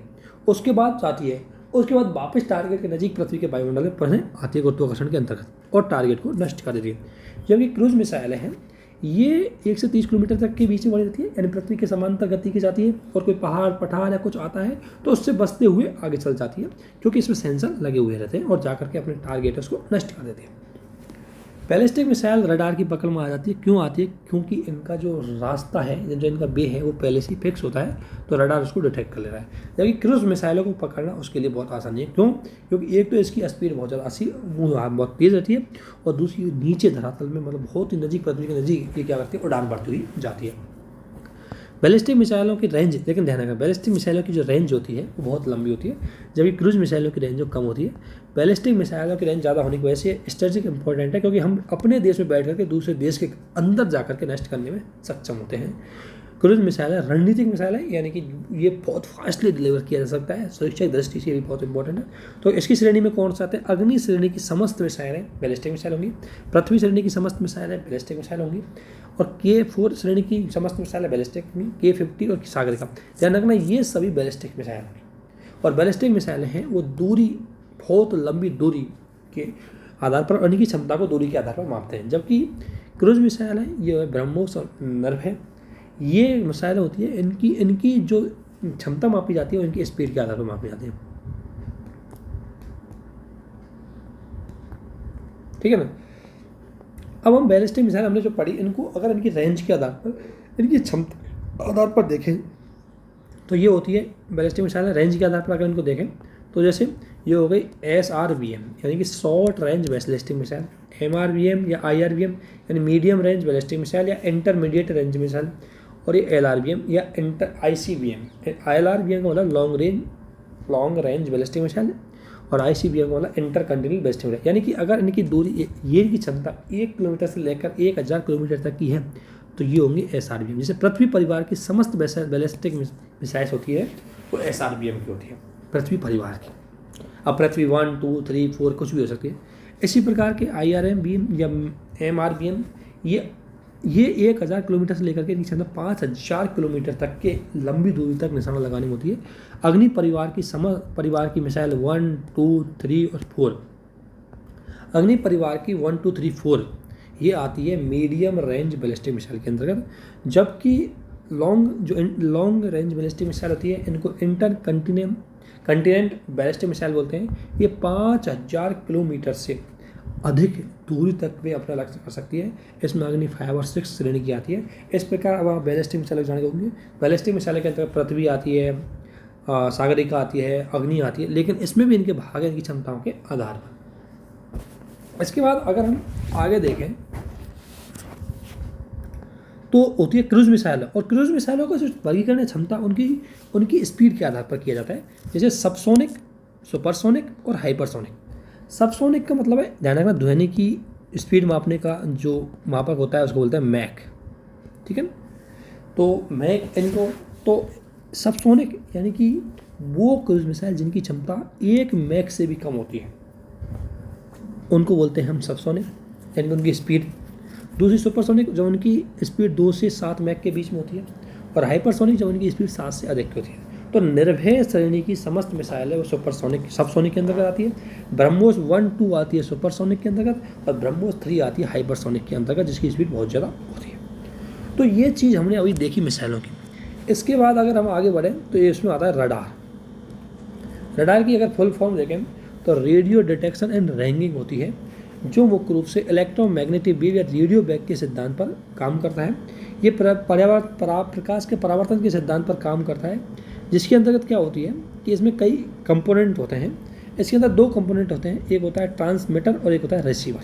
उसके बाद जाती है, उसके बाद वापस टारगेट के नज़दीक पृथ्वी के वायुमंडल में पड़ने आती है गुरुत्वाकर्षण के अंतर्गत, और टारगेट को नष्ट कर देती है। जबकि क्रूज मिसाइल है ये 1 से 30 किलोमीटर तक के बीच में बनी रहती है, यानी पृथ्वी के समांतर गति की जाती है, और कोई पहाड़ पठार या कुछ आता है तो उससे बचते हुए आगे चल जाती है, क्योंकि इसमें सेंसर लगे हुए रहते हैं और जाकर के अपने टारगेटर्स को नष्ट कर देते हैं। बैलिस्टिक मिसाइल रडार की पकड़ में आ जाती है, क्यों आती है, क्योंकि इनका जो रास्ता है, जो इनका वे है वो पहले से ही फिक्स होता है, तो रडार उसको डिटेक्ट कर ले रहा है। जबकि क्रूज मिसाइलों को पकड़ना उसके लिए बहुत आसानी है, क्यों, क्योंकि एक तो इसकी स्पीड बहुत ज़्यादा बहुत तेज़ रहती है, और दूसरी नीचे धरातल में मतलब बहुत ही नज़दीक पृथ्वी के नज़दीक ये क्या करती है, उड़ान भरती हुई जाती है। बैलिस्टिक मिसाइलों की रेंज, लेकिन ध्यान रखना, बैलिस्टिक मिसाइलों की जो रेंज होती है वो बहुत लंबी होती है, जबकि क्रूज मिसाइलों की रेंज जो कम होती है। बैलिस्टिक मिसाइलों की रेंज ज़्यादा होने की वजह से स्ट्रेटेजिक इंपॉर्टेंट है, क्योंकि हम अपने देश में बैठ करके दूसरे देश के अंदर जाकर के नष्ट करने में सक्षम होते हैं। क्रूज मिसाइल है रणनीतिक मिसाइल है, यानी कि ये बहुत फास्टली डिलीवर किया जा सकता है, सुरक्षा की दृष्टि से भी बहुत इंपॉर्टेंट है। तो इसकी श्रेणी में कौन सा आते हैं, अग्नि श्रेणी की समस्त मिसाइलें बैलिस्टिक मिसाइल होंगी, पृथ्वी श्रेणी की समस्त मिसाइलें बैलिस्टिक मिसाइल होंगी, और K4 श्रेणी की समस्त मिसाइलें बैलिस्टिक होंगी, K50 और सागरिका। ध्यान रखना ये सभी बैलिस्टिक मिसाइल होंगी, और बैलिस्टिक मिसाइलें हैं वो दूरी, बहुत लंबी दूरी के आधार पर उनकी क्षमता को दूरी के आधार पर मापते हैं। जबकि क्रूज मिसाइल है ये ब्रह्मोस और नर्व है, ये मिसाइल होती है, इनकी जो क्षमता मापी जाती है इनकी स्पीड के आधार पर मापी जाती है, ठीक है ना। अब हम बैलिस्टिक मिसाइल हमने जो पढ़ी, इनको अगर इनकी रेंज के आधार पर, इनकी क्षमता आधार पर देखें तो ये होती है बैलिस्टिक मिसाइल रेंज के आधार पर अगर इनको देखें तो जैसे ये हो गई SRBM यानी कि short range ballistic missile, MRBM या IRBM यानी मीडियम रेंज बैलिस्टिक मिसाइल या इंटरमीडिएट रेंज मिसाइल, और ये LRBM या ICBM। LRBM का मतलब लॉन्ग रेंज बैलिस्टिक मिसाइल, और ICBM का मतलब इंटर कंटिन्यूअल बैलिस्टिक मिसाइल। यानी कि अगर इनकी दूरी, ये इनकी क्षमता 1 किलोमीटर से लेकर 1000 किलोमीटर तक की है तो ये होंगी SRBM। जैसे पृथ्वी परिवार की समस्त बैलिस्टिक मिसाइल होती है वो SRBM की होती है, पृथ्वी परिवार की। अब पृथ्वी 1, 2, 3, 4 कुछ भी हो सकती है। इसी प्रकार के IRBM या MRBM ये 1000 किलोमीटर से लेकर के निशाना 5000 किलोमीटर तक के लंबी दूरी तक निशाना लगानी होती है। अग्नि परिवार की मिसाइल 1, 2, 3 और 4, अग्नि परिवार की 1, 2, 3, 4 ये आती है मीडियम रेंज बैलिस्टिक मिसाइल के अंतर्गत। जबकि लॉन्ग रेंज बैलिस्टिक मिसाइल होती है, इनको इंटर कंटिनेंट बैलिस्टिक मिसाइल बोलते हैं। ये 5000 किलोमीटर से अधिक दूरी तक वे अपना लक्ष्य कर सकती है। इसमें अग्नि 5 और 6 श्रेणी की आती है। इस प्रकार अब आप बैलिस्टिक मिसाइल जाने होंगे। बैलिस्टिक मिसाइल के अंतर्गत पृथ्वी आती है, सागरिका आती है, अग्नि आती है, लेकिन इसमें भी इनके भाग इनकी क्षमताओं के आधार पर। इसके बाद अगर हम आगे देखें तो होती है क्रूज मिसाइल, और क्रूज मिसाइलों का जो वर्गीकरण क्षमता उनकी स्पीड के आधार पर किया जाता है, जैसे सबसोनिक, सुपरसोनिक और हाइपरसोनिक। सबसोनिक का मतलब है ध्यान रखना ध्वनि की स्पीड मापने का जो मापक होता है उसको बोलते हैं मैक, ठीक है ना। तो मैक इनको तो सबसोनिक यानी कि वो क्रूज मिसाइल जिनकी क्षमता 1 मैक से भी कम होती है, उनको बोलते हैं हम सबसोनिक, यानी कि उनकी स्पीड। दूसरी सुपरसोनिक, जो उनकी स्पीड 2 से 7 मैक के बीच में होती है, और हाइपरसोनिक, जब उनकी स्पीड 7 से अधिक की होती है। तो निर्भय श्रेणी की समस्त मिसाइल है वो सुपरसोनिक सबसोनिक के अंतर्गत आती है। ब्रह्मोस 1-2 आती है सुपरसोनिक के अंतर्गत, और ब्रह्मोस 3 आती है हाइपरसोनिक के अंतर्गत, जिसकी स्पीड बहुत ज़्यादा होती है। तो ये चीज़ हमने अभी देखी मिसाइलों की। इसके बाद अगर हम आगे बढ़ें तो ये इसमें आता है रडार। रडार की अगर फुल फॉर्म देखें तो रेडियो डिटेक्शन एंड रैंगिंग होती है, जो मुख्य रूप से इलेक्ट्रोमैग्नेटिक वेव या रेडियो वेव के सिद्धांत पर काम करता है। ये प्रकाश के परावर्तन के सिद्धांत पर काम करता है, जिसके अंतर्गत क्या होती है कि इसमें कई कंपोनेंट होते हैं। इसके अंदर 2 कंपोनेंट होते हैं, एक होता है ट्रांसमीटर और एक होता है रिसीवर।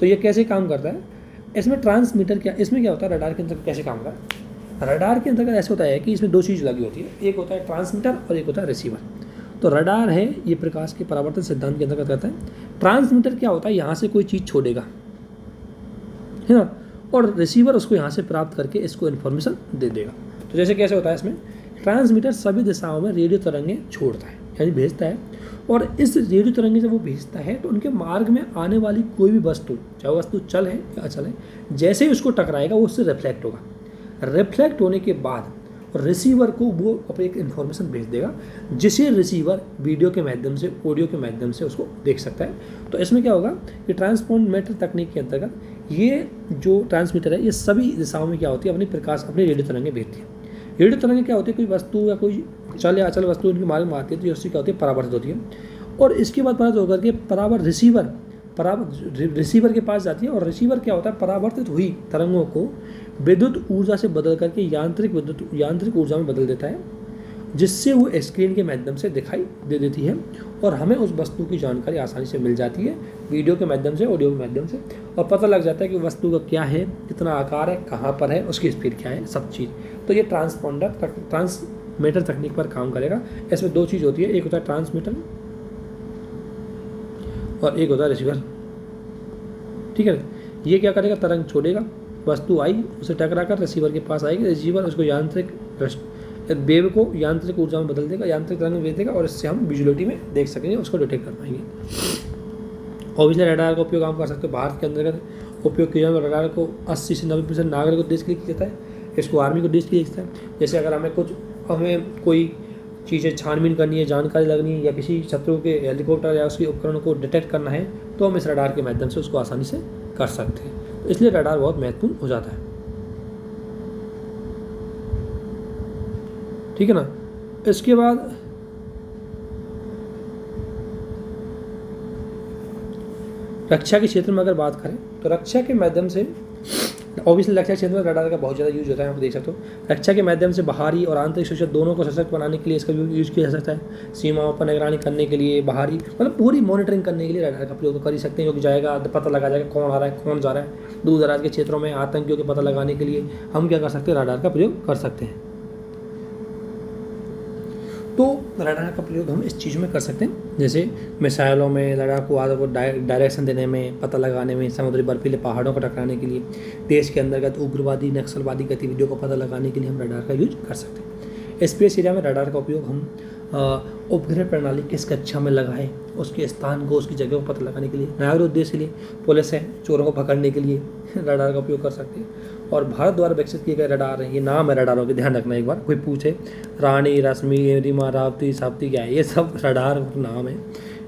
तो ये कैसे काम करता है? इसमें ट्रांसमीटर क्या, इसमें क्या होता है रडार के अंतर्गत कैसे काम करता है? रडार के अंतर्गत ऐसे होता है कि इसमें 2 चीज़ लगी होती है, एक होता है ट्रांसमीटर और एक होता है रिसीवर। तो रडार है ये प्रकाश के परावर्तन सिद्धांत के अंतर्गत करता है। ट्रांसमीटर क्या होता है, यहाँ से कोई चीज़ छोड़ेगा, है ना, और रिसीवर उसको यहाँ से प्राप्त करके इसको इन्फॉर्मेशन दे देगा। तो जैसे कैसे होता है इसमें, ट्रांसमीटर सभी दिशाओं में रेडियो तरंगें छोड़ता है, यानी भेजता है, और इस रेडियो तरंगें जब वो भेजता है तो उनके मार्ग में आने वाली कोई भी वस्तु, चाहे वस्तु चल है या अचल है, जैसे ही उसको टकराएगा वो उससे रिफ्लेक्ट होगा। रिफ्लेक्ट होने के बाद रिसीवर को वो अपनी एक इन्फॉर्मेशन भेज देगा, जिसे रिसीवर वीडियो के माध्यम से, ऑडियो के माध्यम से उसको देख सकता है। तो इसमें क्या होगा कि ट्रांसपोंडमीटर तकनीक के अंतर्गत ये जो ट्रांसमीटर है ये सभी दिशाओं में क्या होती है, अपनी प्रकाश, अपनी रेडियो तरंगें भेजती है। रेडियो तरंगें क्या होती है, कोई वस्तु या कोई चल या अचल वस्तु उनके मार्ग में आती है तो उससे क्या होती है, परावर्तित होती है, और इसके बाद परावर्तित होकर के रिसीवर के पास जाती है, और रिसीवर क्या होता है, परावर्तित हुई तरंगों को विद्युत ऊर्जा से बदल करके यांत्रिक ऊर्जा में बदल देता है, जिससे वो स्क्रीन के माध्यम से दिखाई दे देती है, और हमें उस वस्तु की जानकारी आसानी से मिल जाती है वीडियो के माध्यम से, ऑडियो के माध्यम से, और पता लग जाता है कि वस्तु का क्या है, कितना आकार है, कहाँ पर है, उसकी स्पीड क्या है, सब चीज़। तो ये ट्रांसमीटर तकनीक पर काम करेगा। इसमें 2 चीज़ होती है, एक होता है ट्रांसमीटर और एक होता है रिसीवर, ठीक है। ये क्या करेगा, तरंग छोड़ेगा, वस्तु आई उसे टकरा कर रिसीवर के पास आएगी, रिसीवर उसको यांत्रिक वेव को यांत्रिक ऊर्जा में बदल देगा, यांत्रिक तरंग भेज देगा, और इससे हम विजुअलिटी में देख सकेंगे, उसको डिटेक्ट कर पाएंगे। ऑब्वियसली रडार का उपयोग हम कर सकते हैं भारत के अंतर्गत उपयोग किया जाए। रडार को 80 से 90% नागरिक उद्देश्य के लिए किया जाता है, इसको आर्मी को उद्देश्य के लिए किया जाता है। जैसे अगर हमें कोई चीज़ें छानबीन करनी है, जानकारी लगनी है, या किसी शत्रु के हेलीकॉप्टर या उसके उपकरणों को डिटेक्ट करना है, तो हम इस रडार के माध्यम से उसको आसानी से कर सकते हैं। तो इसलिए रडार बहुत महत्वपूर्ण हो जाता है, ठीक है ना। इसके बाद रक्षा के क्षेत्र में अगर बात करें तो रक्षा के माध्यम से ऑब्वियसली रक्षा क्षेत्र में रडार का बहुत ज़्यादा यूज होता है, आप देख सकते हो। रक्षा के माध्यम से बाहरी और आंतरिक सुरक्षा दोनों को सशक्त बनाने के लिए इसका यूज किया जा सकता है। सीमाओं पर निगरानी करने के लिए, बाहरी मतलब पूरी मॉनिटरिंग करने के लिए रडार का प्रयोग तो कर ही सकते हैं, क्योंकि जाएगा पता लगा जाएगा कौन आ रहा है, कौन जा रहा है। दूर दराज के क्षेत्रों में आतंकियों के पता लगाने के लिए हम क्या कर सकते हैं, रडार का प्रयोग कर सकते हैं। तो रडार का प्रयोग हम इस चीज़ में कर सकते हैं, जैसे मिसाइलों में रडार को आगे को डायरेक्शन देने में, पता लगाने में, समुद्री बर्फीले पहाड़ों को टकराने के लिए, देश के अंतर्गत उग्रवादी नक्सलवादी गतिविधियों को पता लगाने के लिए हम रडार का यूज कर सकते हैं। स्पेस एरिया में रडार का उपयोग हम उपग्रह प्रणाली किस कक्षा में लगाएं, उसके स्थान को, उसकी जगह को पता लगाने के लिए, नागरिक उद्देश्य के लिए, पुलिस है, चोरों को पकड़ने के लिए रडार का उपयोग कर सकते हैं। और भारत द्वारा विकसित किए गए रडार हैं, ये नाम है रडारों के, ध्यान रखना एक बार कोई पूछे, रानी, रश्मि, रिमा, रावती, साप्ती क्या है, ये सब रडार नाम है।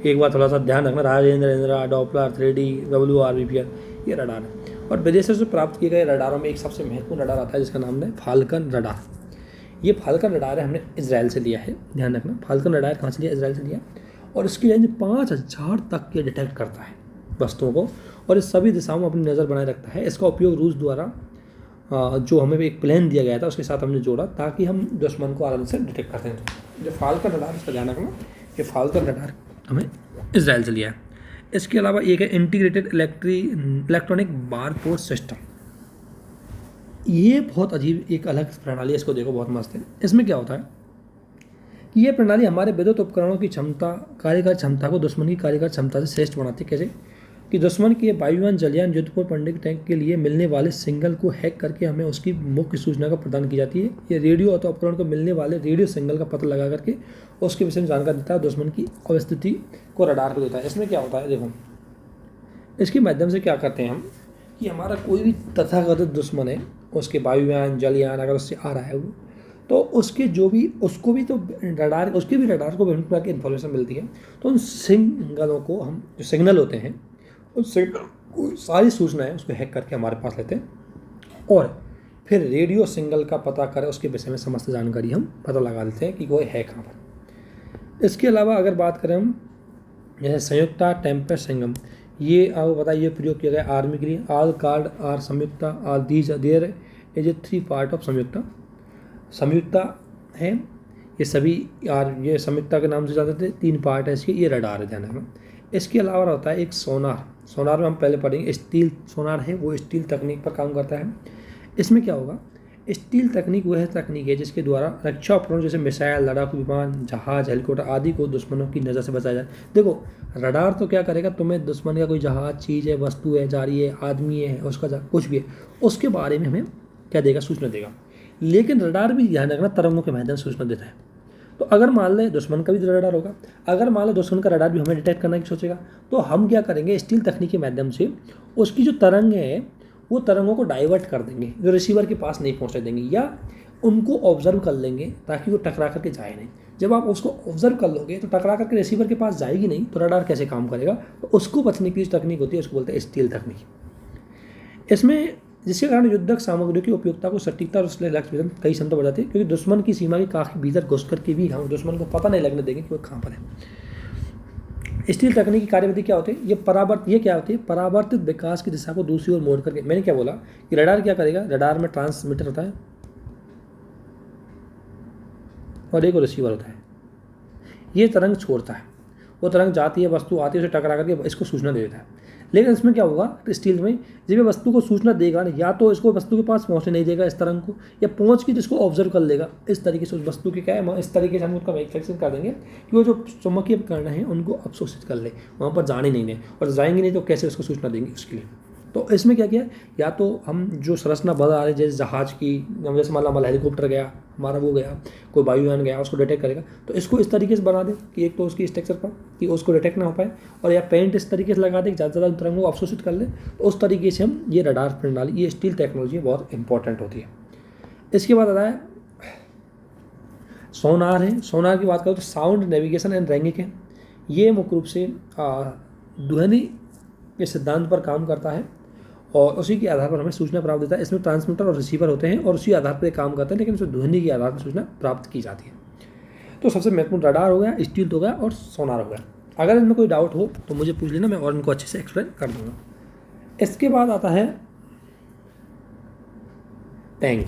एक बार थोड़ा सा ध्यान रखना, Rajendra, Indira, Doppler, 3D, WRVPR, ये रडार है। और विदेशों से प्राप्त किए गए रडारों में एक सबसे महत्वपूर्ण रडार आता है जिसका नाम है फाल्कन रडार। ये फाल्कन रडार है, हमने इजराइल से लिया है, ध्यान रखना। फाल्कन रडार कहाँ से लिया, इजराइल से लिया, और इसकी रेंज 5000 तक के डिटेक्ट करता है वस्तुओं को, और इस सभी दिशाओं में अपनी नज़र बनाए रखता है। इसका उपयोग रूस द्वारा जो हमें एक प्लान दिया गया था उसके साथ हमने जोड़ा, ताकि हम दुश्मन को आराम से डिटेक्ट करते हैं। जो फाल्कन रडार, इसका ध्यान रखना, ये फाल्कन रडार हमें इजराइल से लिया है। इसके अलावा एक है इंटीग्रेटेड इलेक्ट्रॉनिक बारकोड सिस्टम। ये बहुत अजीब एक अलग प्रणाली है, इसको देखो बहुत मस्त है। इसमें क्या होता है कि ये प्रणाली हमारे विद्युत उपकरणों की क्षमता, कार्यकारी क्षमता को दुश्मन की कार्यकारी क्षमता से श्रेष्ठ बनाती है। कैसे? कि दुश्मन के वायुयान जलयान युद्धपोत पड़ने टैंक के लिए मिलने वाले सिग्नल को हैक करके हमें उसकी मुख्य सूचना का प्रदान की जाती है। ये रेडियो अथवा उपकरण को मिलने वाले रेडियो सिग्नल का पता लगा करके उसके विषय में जानकारी देता है, दुश्मन की अवस्थिति को रडार को देता है। इसमें क्या होता है, देखो इसके माध्यम से क्या करते हैं हम कि हमारा कोई भी तथाकथित दुश्मन है, उसके वायुयान जलयान अगर उससे आ रहा है वो, तो उसके जो भी उसको भी तो रडार उसके भी रडार को विभिन्न प्रकार की इन्फॉर्मेशन मिलती है। तो उन सिग्नलों को हम जो सिग्नल होते हैं उस सिग्नल को सारी सूचनाएं उसको हैक करके हमारे पास लेते हैं और फिर रेडियो सिग्नल का पता करें उसके विषय में समस्त जानकारी हम पता लगा लेते हैं कि वो है कहाँ पर। इसके अलावा अगर बात करें हम जैसे संयुक्ता टेम्पेस्ट सिंगम, ये आपको बताइए ये प्रयोग किया गया आर्मी के लिए। आल कार्ड आर संयुक्ता all these there is a 3 part of संयुक्ता। संयुक्ता है ये सभी यार ये संयुक्ता के नाम से जाते थे, 3 पार्ट है इसके, ये रडार है ध्यान रखना। इसके अलावा होता है एक सोनार। सोनार में हम पहले पढ़ेंगे, स्टील सोनार है वो स्टील तकनीक पर काम करता है। इसमें क्या होगा, स्टील तकनीक वह तकनीक है जिसके द्वारा रक्षा उपकरण जैसे मिसाइल, लड़ाकू विमान, जहाज, हेलीकॉप्टर आदि को दुश्मनों की नज़र से बचाया जाए। देखो रडार तो क्या करेगा, तुम्हें दुश्मन का कोई जहाज, चीज़ है, वस्तु है, जा रही है, आदमी है, उसका कुछ भी है, उसके बारे में हमें क्या देगा, सूचना देगा। लेकिन रडार भी ध्यान रखना तरंगों के माध्यम से सूचना देता है। तो अगर मान लें दुश्मन का भी रडार होगा, अगर मान लें दुश्मन का रडार भी हमें डिटेक्ट करना की सोचेगा, तो हम क्या करेंगे, स्टील तकनीक के माध्यम से उसकी जो तरंग है वो तरंगों को डाइवर्ट कर देंगे, जो रिसीवर के पास नहीं पहुंचने देंगे, या उनको ऑब्जर्व कर लेंगे ताकि वो टकरा करके जाए नहीं। जब आप उसको ऑब्जर्व कर लोगे तो टकरा करके रिसीवर के पास जाएगी नहीं, तो रडार कैसे काम करेगा। तो उसको बचने की जो तकनीक होती है उसको बोलते हैं स्टील तकनीक। इसमें जिसके कारण युद्धक सामग्रियों की उपयोगिता को सटीकता और उसके लक्ष्य कई क्षमता बढ़ाती है, क्योंकि दुश्मन की सीमा के काफी भीतर घुस करके भी हम दुश्मन को पता नहीं लगने देंगे कि वो कहाँ पर है। स्टील तकनीक की कार्यविधि क्या होती है, ये क्या होती है, परावर्तित विकास की दिशा को दूसरी ओर मोड़ करके। मैंने क्या बोला कि रडार क्या करेगा, रडार में ट्रांसमीटर होता है और एक रिसीवर होता है। ये तरंग छोड़ता है, वो तरंग जाती है, वस्तु आती है, उसे टकरा करके इसको सूचना दे देता है। लेकिन इसमें क्या होगा, स्टील में जब ये वस्तु को सूचना देगा, या तो इसको वस्तु के पास पहुंचने नहीं देगा इस तरंग को, या पहुंच के जिसको ऑब्जर्व कर लेगा। इस तरीके से उस वस्तु के क्या है, इस तरीके से हम उसका मैन्युफैक्चर कर देंगे कि वो जो चुंबकीय उपकरण हैं उनको अवशोषित कर ले, वहाँ पर जाने नहीं दें, और जाएंगे नहीं तो कैसे उसको सूचना देंगे उसके लिए। तो इसमें क्या किया, या तो हम जो संरचना बदल रहे जैसे जहाज की, जैसे मान लो हमारा हेलीकॉप्टर गया, हमारा वो गया, कोई वायुयान गया, उसको डिटेक्ट करेगा, तो इसको इस तरीके से बना दे कि एक तो उसकी स्ट्रक्चर पर कि उसको डिटेक्ट ना हो पाए, और या पेंट इस तरीके से लगा दे कि ज़्यादा से ज़्यादा तरंगों को अवशोषित कर ले। तो उस तरीके से हम ये रडार प्रणाली, ये स्टील टेक्नोलॉजी बहुत इंपॉर्टेंट होती है। इसके बाद आता है सोनार है। सोनार की बात करो तो साउंड नेविगेशन एंड रैंगिंग है। ये मुख्य रूप से ध्वनि के सिद्धांत पर काम करता है और उसी के आधार पर हमें सूचना प्राप्त देता है। इसमें ट्रांसमीटर और रिसीवर होते हैं और उसी आधार पर काम करते हैं, लेकिन इसमें ध्वनि के आधार पर सूचना प्राप्त की जाती है। तो सबसे महत्वपूर्ण रडार हो गया, स्टील हो गया और सोनार हो गया। अगर इनमें कोई डाउट हो तो मुझे पूछ लेना, मैं और इनको अच्छे से एक्सप्लेन कर दूंगा। इसके बाद आता है टैंक।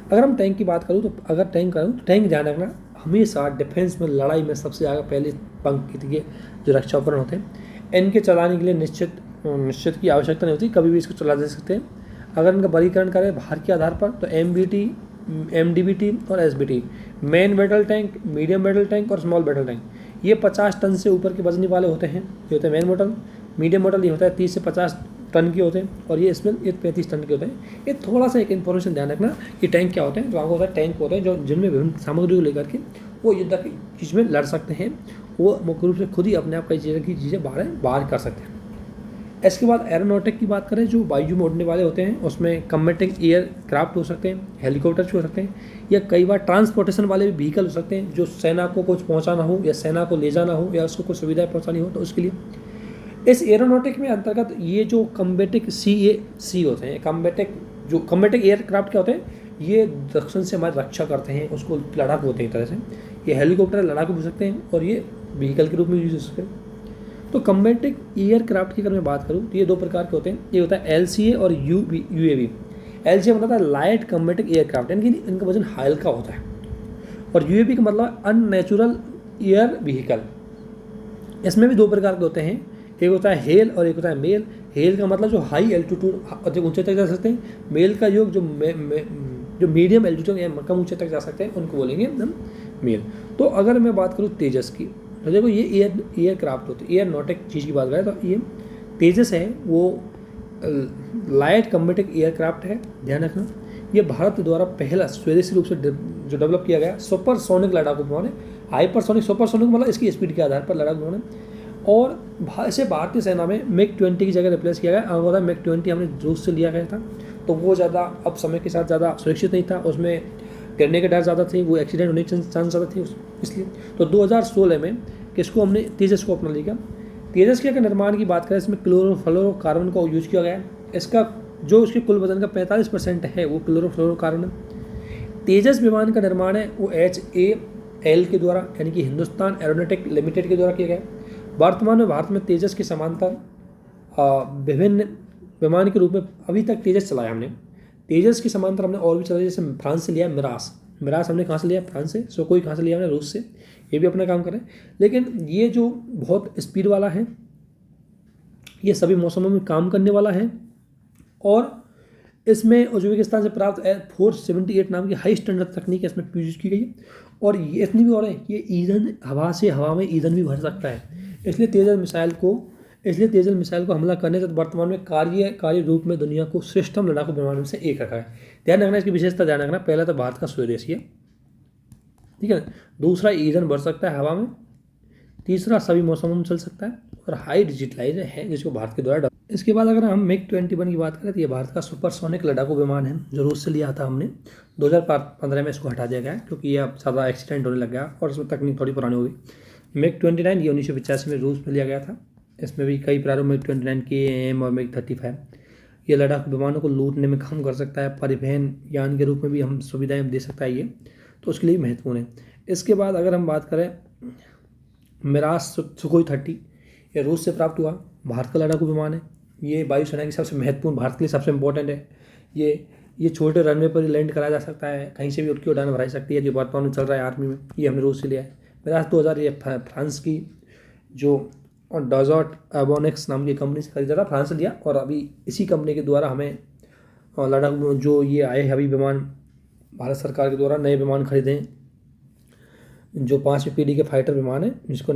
अगर हम टैंक की बात करूँ तो टैंक ध्यान रखना, हमेशा डिफेंस में, लड़ाई में सबसे आगे पहले पंक्ति के जो रक्षा उपकरण होते हैं, इनके चलाने के लिए निश्चित की आवश्यकता नहीं होती, कभी भी इसको चला दे सकते हैं। अगर इनका वर्गीकरण करें भार के आधार पर तो MBT, MDBT और SBT, main battle tank, medium battle tank और स्मॉल बैटल टैंक। ये 50 टन से ऊपर के वजन वाले होते हैं, ये होते हैं मेन बैटल। मीडियम बैटल ये होता है 30 से 50 टन के होते हैं, और ये इसमें ये 35 टन के होते हैं। ये थोड़ा सा एक इन्फॉर्मेशन ध्यान रखना कि टैंक क्या होते हैं। जो आपको होता है टैंक होते हैं जो जिनमें विभिन्न सामग्री को लेकर के वो युद्ध की चीज़ में लड़ सकते हैं, वो मुख्य रूप से खुद ही अपने आप कई चीज़ें बाहर कर सकते हैं। इसके बाद एरोनॉटिक की बात करें, जो वायु में उड़ने वाले होते हैं, उसमें कम्बैटिंग एयर क्राफ्ट हो सकते हैं, हेलीकॉप्टर हो सकते हैं, या कई बार ट्रांसपोर्टेशन वाले भी व्हीकल हो सकते हैं, जो सेना को कुछ पहुंचाना हो या सेना को ले जाना हो या उसको कुछ सुविधाएं पहुंचानी हो, तो उसके लिए। इस एरोनॉटिक में अंतर्गत ये जो कम्बैटिक CAC होते हैं, कम्बैटिक एयरक्राफ्ट क्या होते हैं, ये दक्षिण से हमारी रक्षा करते हैं, उसको लड़ाकू होते हैं एक तरह से। ये हेलीकॉप्टर लड़ाकू हो सकते हैं और ये व्हीकल के रूप में यूज हो सकते हैं। तो कम्बैटिक एयरक्राफ्ट की अगर मैं बात करूँ तो ये 2 प्रकार के होते हैं। ये होता है LCA और UAV। LCA मतलब है लाइट कम्बैटिक एयरक्राफ्ट, यानी कि इनका वजन हल्का होता है, और UAV का मतलब अननेचुरल एयर व्हीकल। इसमें भी 2 प्रकार के होते हैं, एक होता है हेल और एक होता है मेल। हेल का मतलब जो हाई एल्टीट्यूड, अधिक ऊंचे तक जा सकते हैं। मेल का योग जो मीडियम एल्टीट्यूड या कम ऊंचे तक जा सकते हैं, उनको बोलेंगे हम मेल। तो अगर मैं बात करूँ तेजस की, तो देखो ये एयरक्राफ्ट होते हैं, एयरनॉटिक चीज़ की बात करें तो ये तेजस है वो लाइट कम्बैटिक एयरक्राफ्ट है, ध्यान रखना। ये भारत द्वारा पहला स्वदेशी रूप से जो डेवलप किया गया सुपरसोनिक लड़ाकू विमान है। हाइपरसोनिक, सुपरसोनिक मतलब इसकी स्पीड के आधार पर लड़ाकू विमान है। और इसे भारतीय सेना में मिग 20 की जगह रिप्लेस किया गया। आपको पता है मिग 20 हमने रूस से लिया गया था, तो वो ज़्यादा अब समय के साथ ज़्यादा सुरक्षित नहीं था, उसमें गिरने के डर ज़्यादा थे, वो एक्सीडेंट होने के चांस ज़्यादा थे इसलिए। तो 2016 में किसको हमने तेजस को अपना लिया। तेजस के निर्माण की बात करें, इसमें क्लोरोफ्लोरोकार्बन का यूज किया गया है। इसका जो उसके कुल वजन का 45% है वो क्लोरोफ्लोरोकार्बन है। तेजस विमान का निर्माण है वो HAL के द्वारा यानी कि हिंदुस्तान एरोनॉटिक लिमिटेड के द्वारा किया गया है। वर्तमान में भारत में तेजस के समांतर विभिन्न विमान के रूप में अभी तक तेजस चलाया हमने। तेजस के समांतर हमने और भी चलाया, जैसे फ्रांस से लिया मिरास हमने कहाँ से लिया, फ्रांस से। कोई कहाँ से लिया हमने, रूस से। ये भी अपना काम कर रहे हैं। लेकिन ये जो बहुत स्पीड वाला है, ये सभी मौसमों में काम करने वाला है। और इसमें उज्बेकिस्तान से प्राप्त 478 नाम की हाई स्टैंडर्ड तकनीक इसमें यूज की गई है। और ये इतनी भी और है, ये ईंधन हवा में ईंधन भी भर सकता है। इसलिए तेजस मिसाइल को हमला करने से वर्तमान में कार्य रूप में दुनिया को श्रेष्ठतम लड़ाकू विमानों में से एक रखा है। ध्यान रखना, इसकी विशेषता ध्यान रखना। पहला तो भारत का स्वदेशी है, ठीक है। दूसरा, ईंधन भर सकता है हवा में। तीसरा, सभी मौसमों में चल सकता है। और हाई डिजिटलाइज है, जिसको भारत के द्वारा। इसके बाद अगर हम मिग 21 की बात करें तो ये भारत का सुपरसोनिक लड़ाकू विमान है, जो रूस से लिया था हमने। 2015 में इसको हटा दिया गया है क्योंकि ये अब ज़्यादा एक्सीडेंट होने लग गया और इसमें तकनीक थोड़ी पुरानी हो गई। मिग 29 ये 1985 में रूस में लिया गया था। इसमें भी कई प्रारूप मिग 29 KAM और मिग 35। ये लड़ाकू विमानों को लूटने में काम कर सकता है, परिवहन यान के रूप में भी हम सुविधाएं दे सकता है ये, तो उसके लिए महत्वपूर्ण है। इसके बाद अगर हम बात करें मिराज सुखोई 30, ये रूस से प्राप्त हुआ, भारत का लड़ाकू विमान है। ये वायुसेना की सबसे महत्वपूर्ण, भारत के लिए सबसे इंपॉर्टेंट है। ये छोटे रनवे पर ही लैंड कराया जा सकता है, कहीं से भी उसकी उड़ान भराई सकती है, जो वर्तमान में चल रहा है आर्मी में। ये हमने रूस से लिया है। मिराज 2000 ये फ्रांस की जो डजॉट एवोनिक्स नाम की कंपनी से खरीदा था, फ्रांस से लिया। और अभी इसी कंपनी के द्वारा हमें लड़ाकू जो ये आए हैं अभी विमान, भारत सरकार के द्वारा नए विमान खरीदे हैं, जो 5वीं पीढ़ी के फाइटर विमान है, जिसको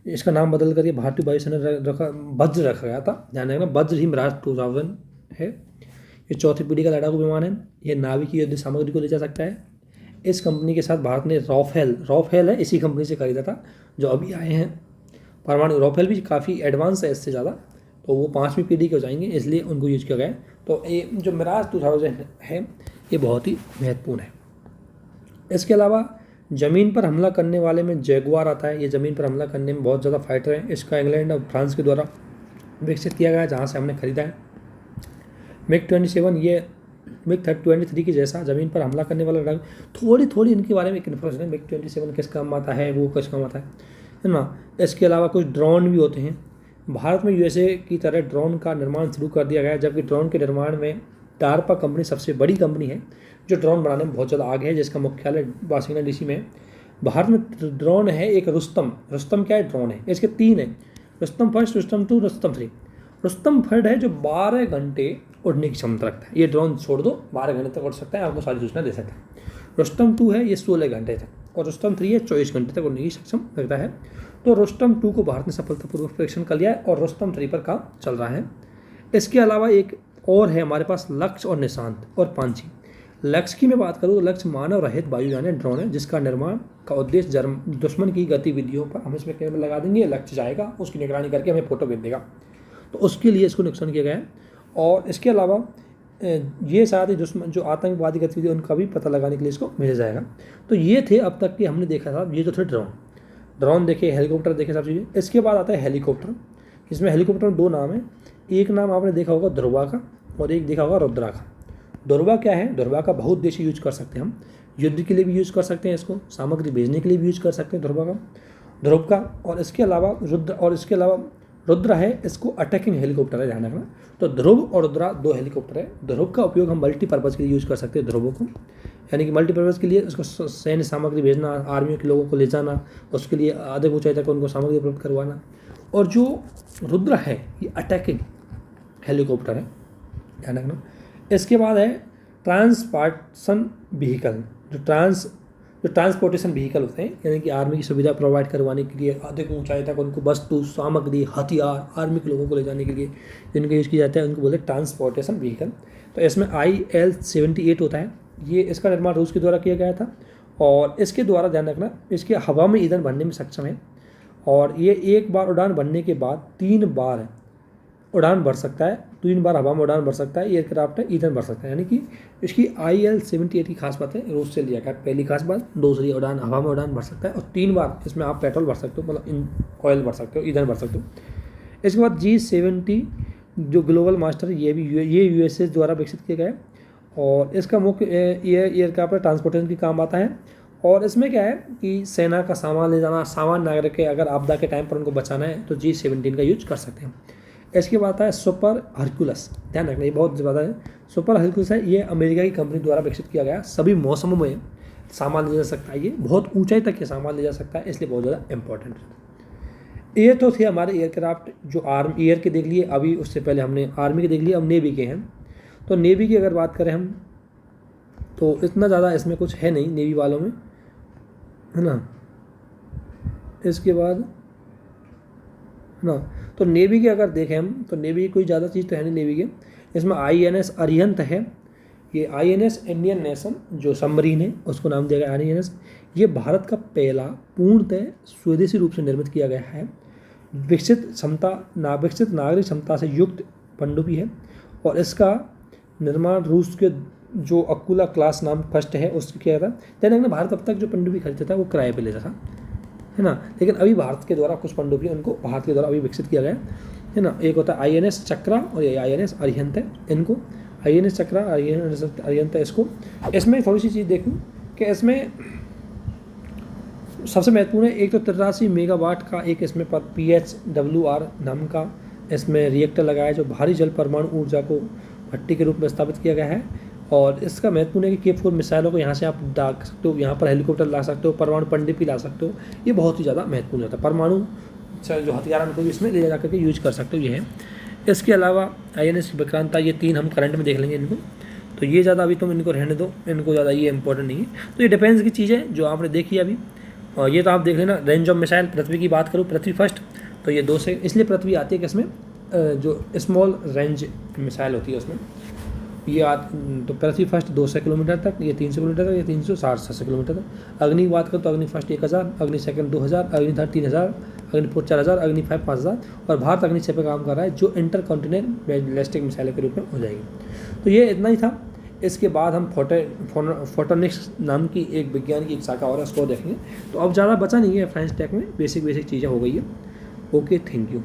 इसका नाम बदल कर ये भारतीय वायुसेना वज्र रखा गया था। ध्यान रखना, वज्र ही मिराज 2000 है। ये 4वीं पीढ़ी का लड़ाकू विमान है। ये नाभिकीय युद्ध सामग्री को ले जा सकता है। इस कंपनी के साथ भारत ने रॉफेल है, इसी कंपनी से खरीदा था, जो अभी आए हैं परमाणु। रॉफेल भी काफ़ी एडवांस है इससे ज़्यादा, तो वो 5वीं पीढ़ी के हो जाएंगे, इसलिए उनको यूज किया गया है। तो ये जो मिराज 2000 है ये बहुत ही महत्वपूर्ण है। इसके अलावा ज़मीन पर हमला करने वाले में जैगुआर आता है। ये ज़मीन पर हमला करने में बहुत ज़्यादा फाइटर हैं। इसका इंग्लैंड और फ्रांस के द्वारा विकसित किया गया है, जहाँ से हमने खरीदा है। मिग 27 ये मिग 23 की जैसा ज़मीन पर हमला करने वाला थोड़ी इनके बारे में एक इन्फॉर्मेशन है। मिग 27 किस काम आता है, वो किस काम आता है ना। इसके अलावा कुछ ड्रोन भी होते हैं। भारत में USA की तरह ड्रोन का निर्माण शुरू कर दिया गया है, जबकि ड्रोन के निर्माण में डार्पा कंपनी सबसे बड़ी कंपनी है, जो ड्रोन बनाने में बहुत ज़्यादा आगे है, जिसका मुख्यालय वाशिंगटन DC में है। भारत में ड्रोन है एक रुस्तम क्या है, ड्रोन है। इसके 3 है, रुस्तम फर्स्ट, रुस्तम 2, रुस्तम 3। रुस्तम फर्स्ट है जो 12 घंटे उड़ने की क्षमता रखता है। ये ड्रोन छोड़ दो 12 घंटे तक उड़ सकता है, आपको सारी सूचना दे सकता है। रुस्तम 2 है, ये 16 घंटे तक, और रुस्तम 3 है 24 घंटे तक उड़ने की सक्षम रखता है। तो रुस्तम 2 को भारत ने सफलतापूर्वक परीक्षण कर लिया है और रुस्तम 3 पर काम चल रहा है। इसके अलावा एक और है हमारे पास, लक्ष्य और निशांत और पांची। लक्ष्य की मैं बात करूँ तो लक्ष्य मानव रहित वायुयान ड्रोन है, जिसका निर्माण का उद्देश्य दुश्मन की गतिविधियों पर हम इसमें कैमरा लगा देंगे, लक्ष्य जाएगा, उसकी निगरानी करके हमें फोटो भेज देगा, तो उसके लिए इसको नुकसान किया गया है। और इसके अलावा ये साथ ही दुश्मन जो आतंकवादी गतिविधि उनका भी पता लगाने के लिए इसको भेजा जाएगा। तो ये थे अब तक के हमने देखा था, ये जो थे ड्रोन देखे, हेलीकॉप्टर देखे, सब चीज़ें। इसके बाद आता है हेलीकॉप्टर। इसमें हेलीकॉप्टर में 2 नाम है। एक नाम आपने देखा होगा ध्रुवा का, और एक देखा होगा रुद्रा का। ध्रुवा क्या है, ध्रुवा का बहुउद्देशीय यूज कर सकते हैं हम, युद्ध के लिए भी यूज कर सकते हैं, इसको सामग्री भेजने के लिए भी यूज कर सकते हैं ध्रुव का। और इसके अलावा रुद्र है, इसको अटैकिंग हेलीकॉप्टर है, ध्यान रखना। तो ध्रुव और रुद्रा 2 हेलीकॉप्टर है। ध्रुव का उपयोग हम मल्टीपर्पज़ के लिए यूज़ कर सकते हैं, ध्रुवों को, यानी कि मल्टीपर्पज़ के लिए उसको सैन्य सामग्री भेजना, आर्मी के लोगों को ले जाना, उसके लिए अधिक ऊंचाई तक उनको सामग्री उपलब्ध करवाना। और जो रुद्र है ये अटैकिंग हेलीकॉप्टर है, ध्यान रखना। इसके बाद है ट्रांसपोर्टेशन व्हीकल। जो जो ट्रांसपोर्टेशन व्हीकल होते हैं, यानी कि आर्मी की सुविधा प्रोवाइड करवाने के लिए अधिक ऊंचाई तक उनको वस्तु सामग्री हथियार आर्मी के लोगों को ले जाने के लिए जिनका यूज़ किया जाता है उनको बोलते हैं ट्रांसपोर्टेशन व्हीकल। तो इसमें IL-78 होता है, ये इसका निर्माण रूस के द्वारा किया गया था और इसके द्वारा ध्यान रखना इसके हवा में ईंधन भरने में सक्षम है और ये एक बार उड़ान भरने के बाद 3 बार उड़ान भर सकता है, 3 बार हवा में उड़ान भर सकता है। एयरक्राफ्ट है ईंधन भर सकता है, यानी कि इसकी IL-78 की खास बात है रूस से लिया गया। पहली खास बात, दूसरी उड़ान हवा में उड़ान भर सकता है और 3 बार इसमें आप पेट्रोल भर सकते हो, मतलब ऑयल भर सकते हो, ईंधन भर सकते हो। इसके बाद G-70 जो ग्लोबल मास्टर ये USA द्वारा विकसित किया गया है और इसका मुख्य एयरक्राफ्ट ट्रांसपोर्टेशन के काम आता है। और इसमें क्या है कि सेना का सामान ले जाना, सामान्य नागरिक के अगर आपदा के टाइम पर उनको बचाना है तो G-17 का यूज कर सकते हैं। इसके बाद आता है सुपर हरक्यूलस, ध्यान रखना ये बहुत ज़्यादा है। सुपर हरक्यूलस है, ये अमेरिका की कंपनी द्वारा विकसित किया गया, सभी मौसमों में सामान ले जा सकता है, ये बहुत ऊंचाई तक ये सामान ले जा सकता है, इसलिए बहुत ज़्यादा इंपॉर्टेंट है। ये तो थे हमारे एयरक्राफ्ट जो आर्मी एयर के देख लिए, अभी उससे पहले हमने आर्मी के देख लिए, अब नेवी के हैं। तो नेवी की अगर बात करें हम तो इतना ज़्यादा इसमें कुछ है नहीं नेवी वालों में, है ना। इसके बाद है ना, तो नेवी के अगर देखें हम तो नेवी की कोई ज़्यादा चीज़ तो है नहीं नेवी के। इसमें INS अरिहंत है, ये INS इंडियन नेशन जो सबमरीन है उसको नाम दिया गया INS। ये भारत का पहला पूर्णतः स्वदेशी रूप से निर्मित किया गया है, विकसित नागरिक क्षमता से युक्त पनडुब्बी है और इसका निर्माण रूस के जो अकुला क्लास नाम फर्स्ट है उसके किया था। ध्यान रखना भारत अब तक जो पनडुब्बी खरीदता था वो किराए पे लेता था, है ना, लेकिन अभी भारत के द्वारा कुछ पनडुब्बी उनको भारत के द्वारा अभी विकसित किया गया है ना। एक होता है INS चक्रा और ये INS अरिहंत है। इनको INS चक्रा INS अरिहंत है। इसमें थोड़ी सी चीज़ देखूँ कि इसमें सबसे महत्वपूर्ण है, एक तो 83 मेगावाट का एक इसमें पर PHWR नाम का इसमें रिएक्टर लगाया है जो भारी जल परमाणु ऊर्जा को भट्टी के रूप में स्थापित किया गया है। और इसका महत्वपूर्ण है कि K4 मिसाइलों को यहाँ से आप डाल सकते हो, यहाँ पर हेलीकॉप्टर ला सकते हो, परमाणु पनडुब्बी ला सकते हो, ये बहुत ही ज़्यादा महत्वपूर्ण होता है। परमाणु जो हथियार उनको भी इसमें ले जा करके यूज कर सकते हो, ये है। इसके अलावा INS विक्रांता, ये 3 हम करंट में देख लेंगे इनको, तो ये ज़्यादा अभी तुम इनको रहने दो, इनको ज़्यादा ये इंपॉर्टेंट नहीं है। तो ये डिफेंस की चीज़ है जो आपने देखी अभी, और ये तो आप देख लेना। रेंज ऑफ मिसाइल पृथ्वी की बात करूँ, पृथ्वी फर्स्ट, तो ये 2 से इसलिए पृथ्वी आती है कि इसमें जो स्मॉल रेंज मिसाइल होती है उसमें ये तो पृथ्वी फर्स्ट 200 किलोमीटर तक, ये 300 किलोमीटर तक, ये 360-700 किलोमीटर तक। अग्नि की बात करो तो अग्नि फर्स्ट 1000, अग्नि सेकंड 2000, अग्नि थर्ड 3000, अग्नि फोर 4000, अग्नि 5 5000 और भारत अग्नि 6 पे काम कर रहा है जो इंटर कॉन्टिनेंटल बैलिस्टिक मिसाइल के रूप में हो जाएगी। तो ये इतना ही था। इसके बाद हम फोटोनिक्स नाम की एक विज्ञान की एक शाखा और उसको देखेंगे। तो अब ज़्यादा बचा नहीं है साइंस टेक में, बेसिक चीज़ें हो गई है। Okay, thank you.